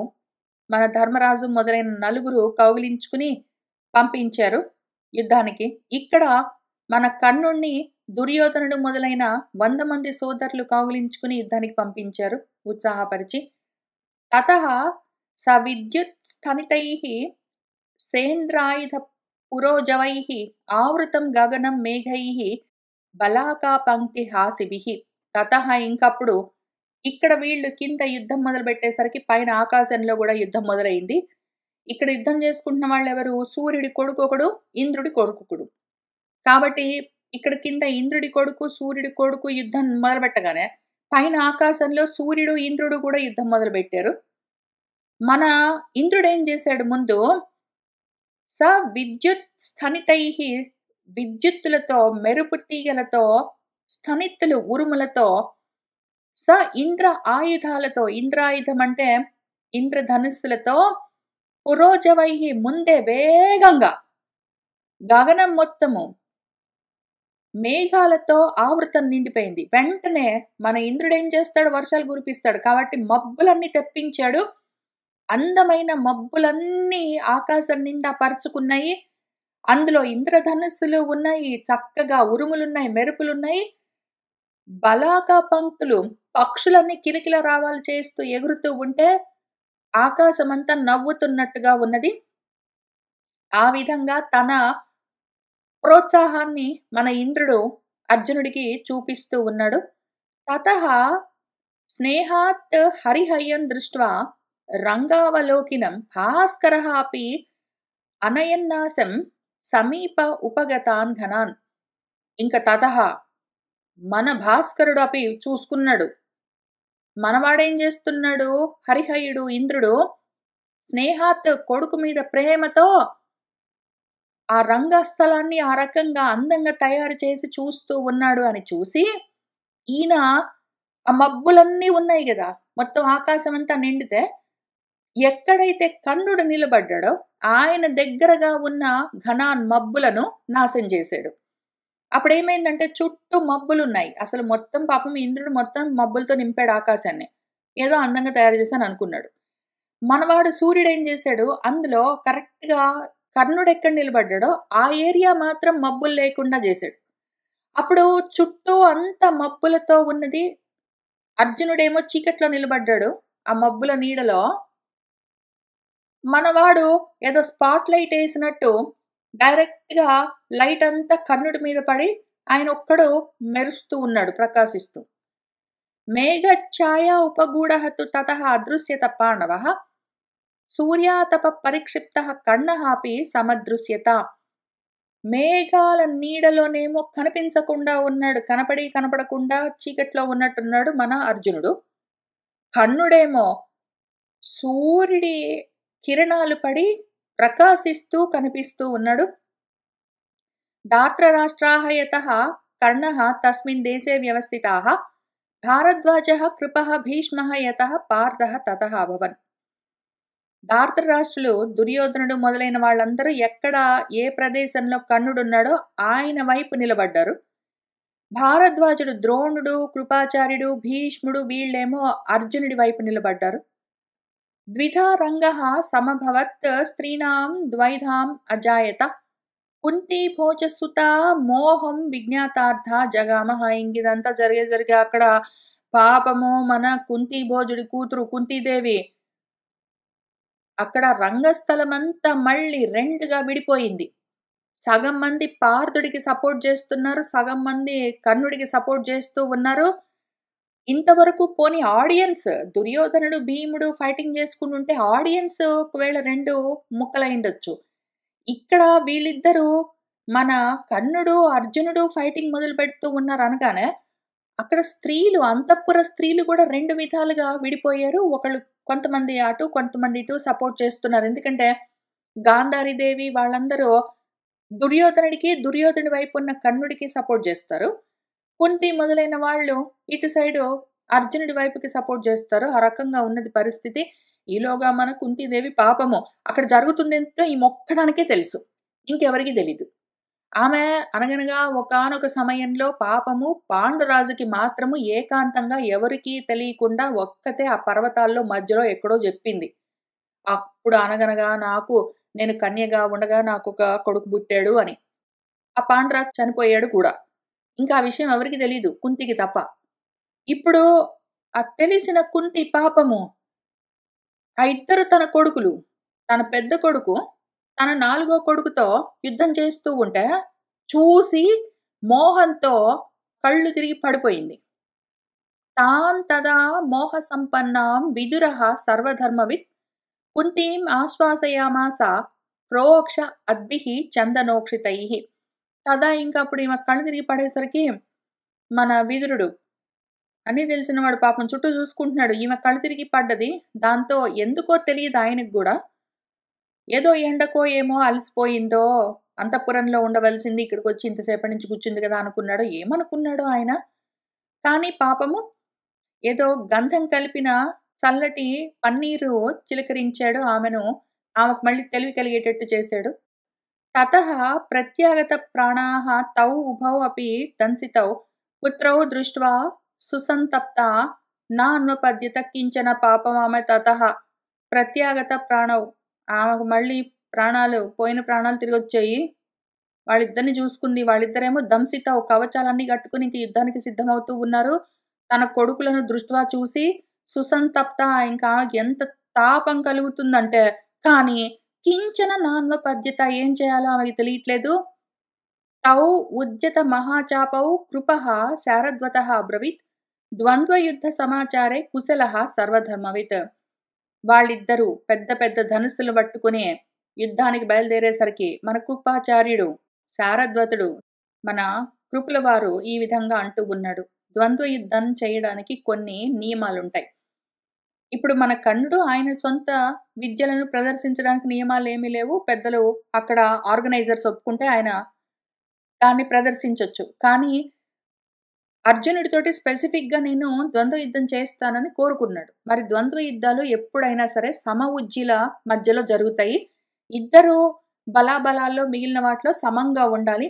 మన ధర్మరాజు మొదలైన నలుగురు కౌగిలించుకుని పంపించారు యుద్ధానికి. ఇక్కడ మన కర్ణుణ్ణి దుర్యోధనుడు మొదలైన 100 మంది సోదరులు కౌగిలించుకుని యుద్ధానికి పంపించారు ఉత్సాహపరిచి. తతః స విద్యుత్ స్థనితైః సేంద్రాయుధ పురోజవైః ఆవృతం గగనం మేఘైః బలాకా పంక్తి హాసిభిః. తతః ఇంకప్పుడు ఇక్కడ వీళ్ళు కింద యుద్ధం మొదలు పెట్టేసరికి పైన ఆకాశంలో కూడా యుద్ధం మొదలైంది. ఇక్కడ యుద్ధం చేసుకుంటున్న వాళ్ళు ఎవరు? సూర్యుడి కొడుకు ఒకడు, ఇంద్రుడి కొడుకు ఒకడు. కాబట్టి ఇక్కడ కింద ఇంద్రుడి కొడుకు సూర్యుడి కొడుకు యుద్ధం మొదలుపెట్టగానే పైన ఆకాశంలో సూర్యుడు ఇంద్రుడు కూడా యుద్ధం మొదలు పెట్టారు. మన ఇంద్రుడు ఏం చేశాడు? ముందు స విద్యుత్ స్థనితైః విద్యుత్తులతో మెరుపు తీగలతో స్థనిత్తులు ఉరుములతో స ఇంద్ర ఆయుధాలతో ఇంద్రాయుధం అంటే ఇంద్రధనుస్సులతో పురోజవై ముందే వేగంగా గగనం మొత్తము మేఘాలతో ఆవృతం నిండిపోయింది. వెంటనే మన ఇంద్రుడు ఏం చేస్తాడు? వర్షాలు కురిపిస్తాడు. కాబట్టి మబ్బులన్నీ తెప్పించాడు. అందమైన మబ్బులన్నీ ఆకాశం నిండా పరుచుకున్నాయి. అందులో ఇంద్రధనుస్సులు ఉన్నాయి, చక్కగా ఉరుములున్నాయి, మెరుపులున్నాయి. బలాకా పంక్తులు పక్షులన్నీ కిలకిల రావాలు చేస్తూ ఎగురుతూ ఉంటే ఆకాశమంతా నవ్వుతున్నట్టుగా ఉన్నది. ఆ విధంగా తన ప్రోత్సాహాన్ని మన ఇంద్రుడు అర్జునుడికి చూపిస్తూ ఉన్నాడు. తతః స్నేహాత్ హరిహయ్యం దృష్ట్వా రంగావలోకినం భాస్కరః అపి అనయన్నాసం సమీప ఉపగతాన్ ఘనాన్. ఇంక తతః మన భాస్కరుడు అపి చూసుకున్నాడు. మనవాడేం చేస్తున్నాడు? హరిహయుడు ఇంద్రుడు స్నేహాత్ కొడుకు మీద ప్రేమతో ఆ రంగస్థలాన్ని ఆ రకంగా అందంగా తయారు చేసి చూస్తూ ఉన్నాడు అని చూసి ఈయన ఆ మబ్బులన్నీ ఉన్నాయి కదా, మొత్తం ఆకాశం అంతా నిండితే ఎక్కడైతే కర్ణుడు నిలబడ్డాడో ఆయన దగ్గరగా ఉన్న ఘనాన్ మబ్బులను నాశనం చేశాడు. అప్పుడు ఏమైందంటే చుట్టూ మబ్బులున్నాయి. అసలు మొత్తం పాపం ఇంద్రుడు మొత్తం మబ్బులతో నింపాడు ఆకాశాన్ని. ఏదో అందంగా తయారు చేశాను అనుకున్నాడు. మనవాడు సూర్యుడు ఏం చేశాడు? అందులో కరెక్ట్గా కర్ణుడు ఎక్కడ నిలబడ్డాడో ఆ ఏరియా మాత్రం మబ్బులు లేకుండా చేశాడు. అప్పుడు చుట్టూ అంత మబ్బులతో ఉన్నది. అర్జునుడేమో చీకట్లో నిలబడ్డాడు ఆ మబ్బుల నీడలో. మనవాడు ఏదో స్పాట్ లైట్ వేసినట్టు డైరెక్ట్గా లైట్ అంతా కర్ణుడి మీద పడి ఆయన ఒక్కడు మెరుస్తూ ఉన్నాడు, ప్రకాశిస్తూ. మేఘఛాయా ఉపగూఢహతు తతః అదృశ్యత పాండవః సూర్యాతప పరిక్షిప్తః కర్ణః అపి సమదృశ్యత. మేఘాల నీడలోనేమో కనిపించకుండా ఉన్నాడు, కనపడకుండా చీకట్లో ఉన్నట్టున్నాడు మన అర్జునుడు. కర్ణుడేమో సూర్యుడి కిరణాలు పడి ప్రకాశిస్తూ కనిపిస్తూ ఉన్నాడు. దాత్రరాష్ట్రాః యతః కర్ణః తస్మిన్ దేశే వ్యవస్థితాః భారద్వాజः కృపः భీష్మः యతః పార్థः తతః అభవన్. దార్తరాష్ట్రులు దుర్యోధనుడు మొదలైన వాళ్ళందరూ ఎక్కడ ఏ ప్రదేశంలో కర్ణుడున్నాడో ఆయన వైపు నిలబడ్డారు. భారద్వాజుడు, ద్రోణుడు, కృపాచార్యుడు, భీష్ముడు వీళ్ళేమో అర్జునుడి వైపు నిలబడ్డారు. ద్విధా రంగః సమభవత్ స్త్రీణాం ద్వైధాం అజాయత. కుంతి భోజసుత మోహం విజ్ఞాతార్థ జగామహ. ఇంకిదంతా జరిగే అక్కడ పాపము మన కుంతి భోజుడి కూతురు కుంతీదేవి అక్కడ రంగస్థలమంతా మళ్ళీ రెండుగా విడిపోయింది. సగం మంది పార్థుడికి సపోర్ట్ చేస్తున్నారు. సగం మంది కర్ణుడికి సపోర్ట్ చేస్తూ ఉన్నారు. ఇంతవరకు పోనీ ఆడియన్స్ దుర్యోధనుడు, భీముడు ఫైటింగ్ చేసుకుంటుంటే ఆడియన్స్ ఒకవేళ 2 ముక్కలైండొచ్చు. ఇక్కడ వీళ్ళిద్దరూ మన కర్ణుడు, అర్జునుడు ఫైటింగ్ మొదలుపెడుతూ ఉన్నారనగానే, అక్కడ స్త్రీలు అంతఃపుర స్త్రీలు కూడా 2 విధాలుగా విడిపోయారు. ఒకళ్ళు కొంతమంది అటు, కొంతమంది ఇటు సపోర్ట్ చేస్తున్నారు. ఎందుకంటే గాంధారీదేవి వాళ్ళందరూ దుర్యోధనుడికి, దుర్యోధనుడి వైపు ఉన్న కర్ణుడికి సపోర్ట్ చేస్తారు. కుంతి మొదలైన వాళ్ళు ఇటు సైడు అర్జునుడి వైపుకి సపోర్ట్ చేస్తారు. ఆ రకంగా ఉన్నది పరిస్థితి. ఈలోగా మన కుంతీదేవి పాపము అక్కడ జరుగుతుందేంటో ఈమె ఒక్కదానికే తెలుసు. ఇంకెవరికీ తెలీదు. ఆమె అనగనగా ఒకానొక సమయంలో పాపము పాండురాజుకి మాత్రము ఏకాంతంగా ఎవరికీ తెలియకుండా ఒక్కతే ఆ పర్వతాల్లో మధ్యలో ఎక్కడో జెప్పింది. అప్పుడు అనగనగా నేను కన్యగా ఉండగా నాకొక కొడుకు పుట్టాడు అని. ఆ పాండురాజు చనిపోయాడు కూడా. ఇంకా ఆ విషయం ఎవరికీ తెలీదు. కుంతికి తప్ప. ఇప్పుడు తెలిసిన కుంతి పాపము ఆ ఇద్దరు తన కొడుకులు, తన పెద్ద కొడుకు, తన నాలుగో కొడుకుతో యుద్ధం చేస్తూ ఉంటే చూసి మోహంతో కళ్ళు తిరిగి పడిపోయింది. తాం తదా మోహ సంపన్నాం విదురః సర్వధర్మవిత్ కుంతీం ఆశ్వాసయామాస ప్రోక్ష అద్భిః చందనోక్షితైః. తదా ఇంకప్పుడు ఈమె కళ్ళు తిరిగి పడేసరికి మన విదురుడు అన్నీ తెలిసినవాడు పాపం చుట్టూ చూసుకుంటున్నాడు. ఈమె కళ్ళు తిరిగి పడ్డది. దాంతో ఎందుకో తెలియదు ఆయనకి గూడా. ఏదో ఎండకో ఏమో అలసిపోయిందో, అంతఃపురంలో ఉండవలసింది ఇక్కడికొచ్చి ఇంతసేపటి నుంచి కూర్చుంది కదా అనుకున్నాడో, ఏమనుకున్నాడో ఆయన. కానీ పాపము ఏదో గంధం కలిపిన చల్లటి పన్నీరు చిలకరించాడు ఆమెకు మళ్ళీ తెలివి కలిగేటట్టు చేశాడు. తతః ప్రత్యాగత ప్రాణాః తౌ ఉభౌ అపి దంసితౌ పుత్రౌ దృష్ట్వా సుసంతప్తా నాన్వపద్యత కించన. పాపం ఆమె తతః ప్రత్యాగత ప్రాణౌ, ఆమెకు మళ్ళీ పోయిన ప్రాణాలు తిరిగొచ్చాయి. వాళ్ళిద్దరిని చూసుకుంది. వాళ్ళిద్దరేమో దంసితౌ కవచాలన్నీ కట్టుకుని ఇంక యుద్ధానికి సిద్ధమవుతూ ఉన్నారు. తన కొడుకులను దృష్ట్వా చూసి సుసంతప్త, ఇంకా ఎంత తాపం కలుగుతుందంటే, కానీ కించన నాన్వపద్యత, ఏం చేయాలో ఆమెకి తెలియట్లేదు. తౌ ఉద్యత మహాచాపౌ కృపః శారద్వతః అబ్రవీత్ ద్వంద్వయుద్ధ సమాచారే కుశలః సర్వధర్మవిత్. వాళ్ళిద్దరూ పెద్ద పెద్ద ధనుస్సులు పట్టుకుని యుద్ధానికి బయలుదేరేసరికి మన కృపాచార్యుడు శారద్వతుడు మన కృపుల వారు ఈ విధంగా అంటూ ఉన్నాడు. ద్వంద్వ యుద్ధం చేయడానికి కొన్ని నియమాలుంటాయి. ఇప్పుడు మన కర్ణుడు ఆయన సొంత విద్యలను ప్రదర్శించడానికి నియమాలేమీ లేవు. పెద్దలు అక్కడ ఆర్గనైజర్స్ ఒప్పుకుంటే ఆయన దాన్ని ప్రదర్శించొచ్చు. కానీ అర్జునుడితోటి స్పెసిఫిక్‌గా నేను ద్వంద్వ యుద్ధం చేస్తానని కోరుకున్నాడు. మరి ద్వంద్వ యుద్ధాలు ఎప్పుడైనా సరే సమఉజ్జీల మధ్యలో జరుగుతాయి. ఇద్దరు బలాబలాల్లో మిగిలిన వాటిలో సమంగా ఉండాలి.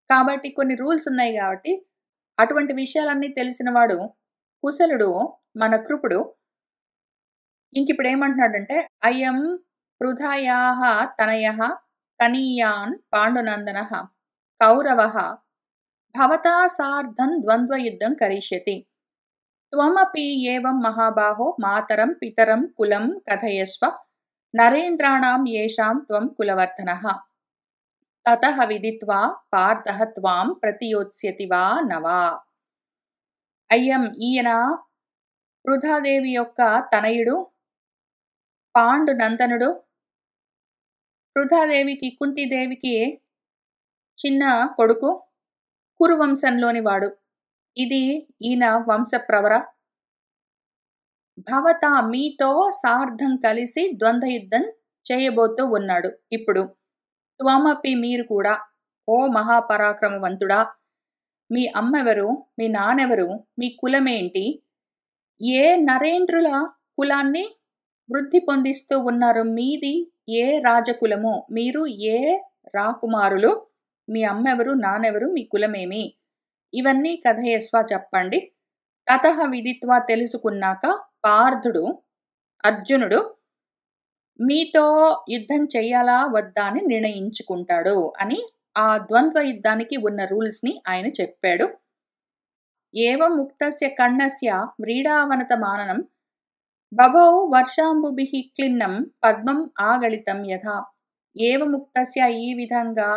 కాబట్టి కొన్ని రూల్స్ ఉన్నాయి గాబట్టి, అటువంటి విషయాలన్నీ తెలిసినవాడు కుశలుడు మన కృపుడు ఇంకిప్పుడేమంటున్నాడంటే, అయం పృథాయాః తనయః తనీయాన్ పాండునందనః కౌరవః భవతా సార్ధం ద్వంద్వయుద్ధం కరిష్యతి. త్వమపి ఏవం మహాబాహో మాతరం పితరం కులం కథయస్వ నరేంద్రాణాం యేషాం త్వం కులవర్ధనః. తతః విదిత్వా పార్థః త్వాం ప్రతియోత్స్యతి వా నవా. ఈయన పృథాదేవి యొక్క తనయుడు, పాండునందనుడు. పృథాదేవికి కుంతీదేవికి చిన్న కొడుకు, కురువంశంలోని వాడు. ఇది ఈయన వంశప్రవర. భవత మీతో సార్ధం కలిసి ద్వంద్వయుద్ధం చేయబోతూ ఉన్నాడు. ఇప్పుడు త్వమపి మీరు కూడా, ఓ మహాపరాక్రమవంతుడా, మీ అమ్మెవరు, మీ నాన్నెవరు, మీ కులమేంటి, ఏ నరేంద్రుల కులాన్ని వృద్ధి పొందిస్తూ ఉన్నారు, మీది ఏ రాజకులము, మీరు ఏ రాకుమారులు, మీ అమ్మెవరు, నాన్నెవరు, మీ కులమేమి, ఇవన్నీ కథయస్వ చెప్పండి. తతః విదిత్వా తెలుసుకున్నాక పార్థుడు అర్జునుడు మీతో యుద్ధం చెయ్యాలా వద్దా అని నిర్ణయించుకుంటాడు అని ఆ ద్వంద్వ యుద్ధానికి ఉన్న రూల్స్ని ఆయన చెప్పాడు. ఏవం ముక్తస్య కర్ణస్య వ్రీడావనత మాననం బభౌ వర్షాంబుభిః క్లిన్నం పద్మం ఆగళితం యథా. ఏవముక్తస్య ఈ విధంగా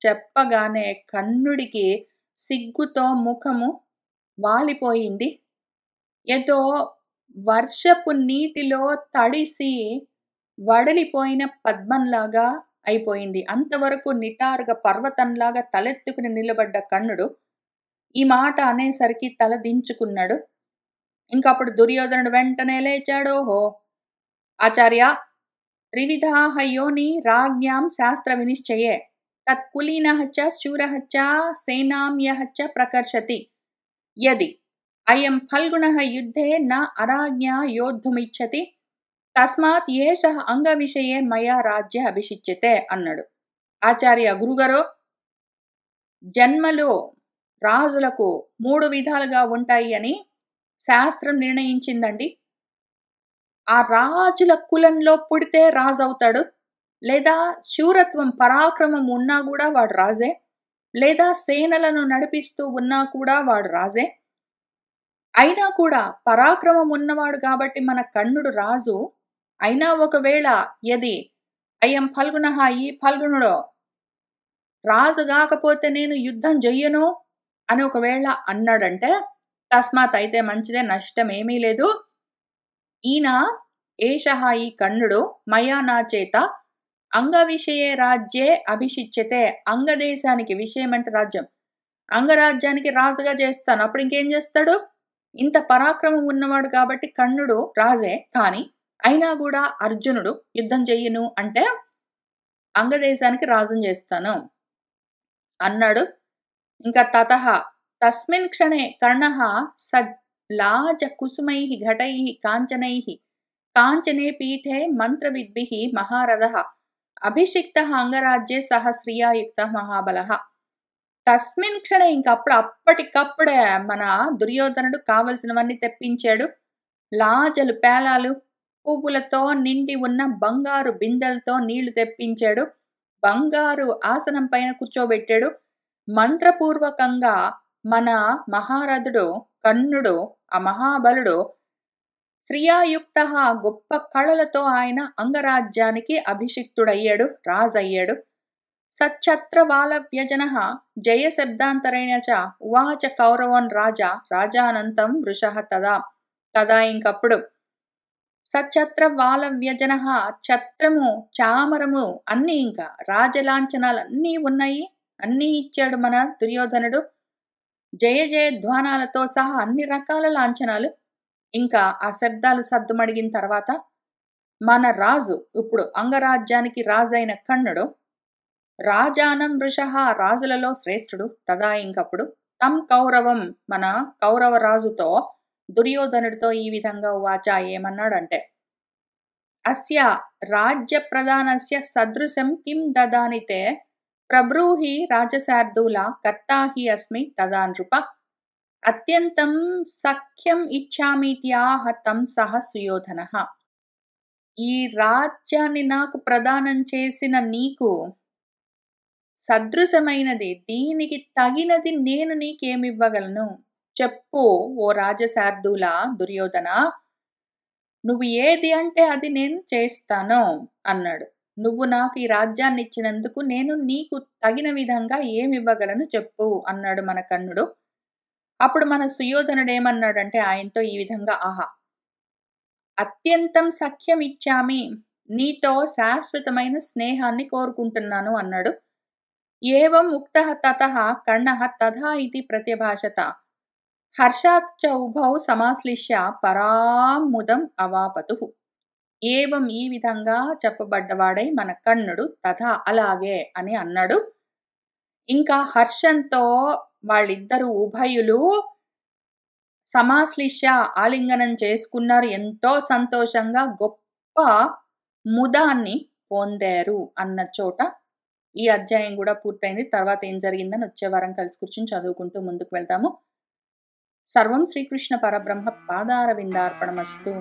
చెప్పగానే కర్ణుడికి సిగ్గుతో ముఖము వాలిపోయింది. ఏదో వర్షపు నీటిలో తడిసి వడలిపోయిన పద్మంలాగా అయిపోయింది. అంతవరకు నిటారుగా పర్వతంలాగా తలెత్తుకుని నిలబడ్డ కర్ణుడు ఈ మాట అనేసరికి తల దించుకున్నాడు. ఇంకప్పుడు దుర్యోధనుడు వెంటనే లేచాడు. ఓహో ఆచార్య, త్రివిధా యోని రాజ్ఞాం శాస్త్ర వినిశ్చయే తత్కులీనః చ శూరః చ సేనామ్యః చ ప్రకర్షతి యది అయం ఫల్గుణః యుద్ధే న అరాజ్ఞా యోద్ధుమిచ్చతి తస్మాత్ ఏషః అంగ విషయే మయా రాజ్య అభిషిచ్యతే అన్నాడు. ఆచార్య గురుగారు, జన్మలో రాజులకు 3 విధాలుగా ఉంటాయి అని శాస్త్రం నిర్ణయించిందండి. ఆ రాజుల కులంలో పుడితే రాజు అవుతాడు, లేదా శూరత్వం పరాక్రమం ఉన్నా కూడా వాడు రాజే, లేదా సేనలను నడిపిస్తూ ఉన్నా కూడా వాడు రాజే. అయినా కూడా పరాక్రమం ఉన్నవాడు కాబట్టి మన కర్ణుడు రాజు అయినా ఒకవేళ యది అయం ఫల్గుణః ఈ ఫల్గుణుడు రాజు కాకపోతే నేను యుద్ధం చెయ్యను అని ఒకవేళ అన్నాడంటే తస్మాత్ అయితే మంచిదే, నష్టం ఏమీ లేదు. ఈయన ఏషః ఈ కర్ణుడు మయా నా చేత అంగ విషయే రాజ్యే అభిషిచ్యతే. అంగదేశానికి, విషయం అంటే రాజ్యం, అంగరాజ్యానికి రాజుగా చేస్తాను. అప్పుడు ఇంకేం చేస్తాడు? ఇంత పరాక్రమం ఉన్నవాడు కాబట్టి కర్ణుడు రాజే, కానీ అయినా కూడా అర్జునుడు యుద్ధం చెయ్యను అంటే అంగదేశానికి రాజుని చేస్తాను అన్నాడు. ఇంకా తతః తస్మిన్ క్షణే కర్ణః సలాజ కుసుమైః ఘటైః కాంచనైః కాంచనే పీఠే మంత్రవిద్భిః మహారథః అభిషిక్తః అంగరాజ్యే సహ శ్రియాయుక్తః మహాబలః. తస్మిన్ క్షణే, ఇంకప్పుడు అప్పటికప్పుడే మన దుర్యోధనుడు కావలసినవన్నీ తెప్పించాడు. లాజలు, పేలాలు, పువ్వులతో నిండి ఉన్న బంగారు బిందెలతో నీళ్లు తెప్పించాడు. బంగారు ఆసనం పైన కూర్చోబెట్టాడు. మంత్రపూర్వకంగా మన మహారథుడు కర్ణుడు, ఆ మహాబలుడు శ్రియాయుక్త గొప్ప కళలతో ఆయన అంగరాజ్యానికి అభిషిక్తుడయ్యాడు, రాజయ్యాడు. సచ్చత్రవాల వ్యజన జయ శబ్దాంతరేణ చ ఉవాచ కౌరవన్ రాజా రాజానంతం వృషః తదా. తదా ఇంకప్పుడు సఛత్రవాల వ్యజన, ఛత్రము, చామరము అన్నీ, ఇంకా రాజలాంఛనాలు అన్నీ ఉన్నాయి, అన్నీ ఇచ్చాడు మన దుర్యోధనుడు. జయ జయ ధ్వానాలతో సహా అన్ని రకాల లాంఛనాలు. ఇంకా ఆ శబ్దాలు సద్దుమడిగిన తర్వాత మన రాజు, ఇప్పుడు అంగరాజ్యానికి రాజైన కర్ణుడు రాజానం వృషః, రాజులలో శ్రేష్ఠుడు. తదా ఇంకప్పుడు తం కౌరవం, మన కౌరవ రాజుతో దుర్యోధనుడితో ఈ విధంగా వాచ ఏమన్నాడంటే అస్య రాజ్య ప్రధానస్య సదృశం కిం దదానితే ప్రబ్రూహి రాజశార్దూల కర్తాహి అస్మి తదా నృప అత్యంతం సఖ్యం ఇచ్చామిత్యాహ తం సహ సుయోధనః. ఈ రాజ్యాన్ని నాకు ప్రదానం చేసిన నీకు సదృశమైనది, దీనికి తగినది నేను నీకేమివ్వగలను చెప్పు ఓ రాజశార్దూల దుర్యోధన. నువ్వు ఏది అంటే అది నేను చేస్తాను అన్నాడు. నువ్వు నాకు ఈ రాజ్యాన్ని ఇచ్చినందుకు నేను నీకు తగిన విధంగా ఏమివ్వగలను చెప్పు అన్నాడు మన కర్ణుడు. అప్పుడు మన సుయోధనుడు ఏమన్నాడంటే ఆయనతో ఈ విధంగా, ఆహా, అత్యంతం సఖ్యం ఇచ్చామి, నీతో శాశ్వతమైన స్నేహాన్ని కోరుకుంటున్నాను అన్నాడు. ఏవం ఉక్తః తతః కర్ణః తథా ఇతి ప్రత్యభాషత హర్షాత్ చ ఉభౌ సమాశ్లిష్య పరాముదం అవాపతుః. ఏవం ఈ విధంగా చెప్పబడ్డవాడై మన కర్ణుడు తథా అలాగే అని అన్నాడు. ఇంకా హర్షంతో వాళ్ళిద్దరూ ఉభయులు సమాశ్లిష్య ఆలింగనం చేసుకున్నారు. ఎంతో సంతోషంగా గొప్ప ముదాన్ని పొందారు అన్న చోట ఈ అధ్యాయం కూడా పూర్తయింది. తర్వాత ఏం జరిగిందని వచ్చే వారం కలిసి కూర్చుని చదువుకుంటూ ముందుకు వెళ్తాము. సర్వం శ్రీకృష్ణ పరబ్రహ్మ పాదారవిందార్పణమస్తు.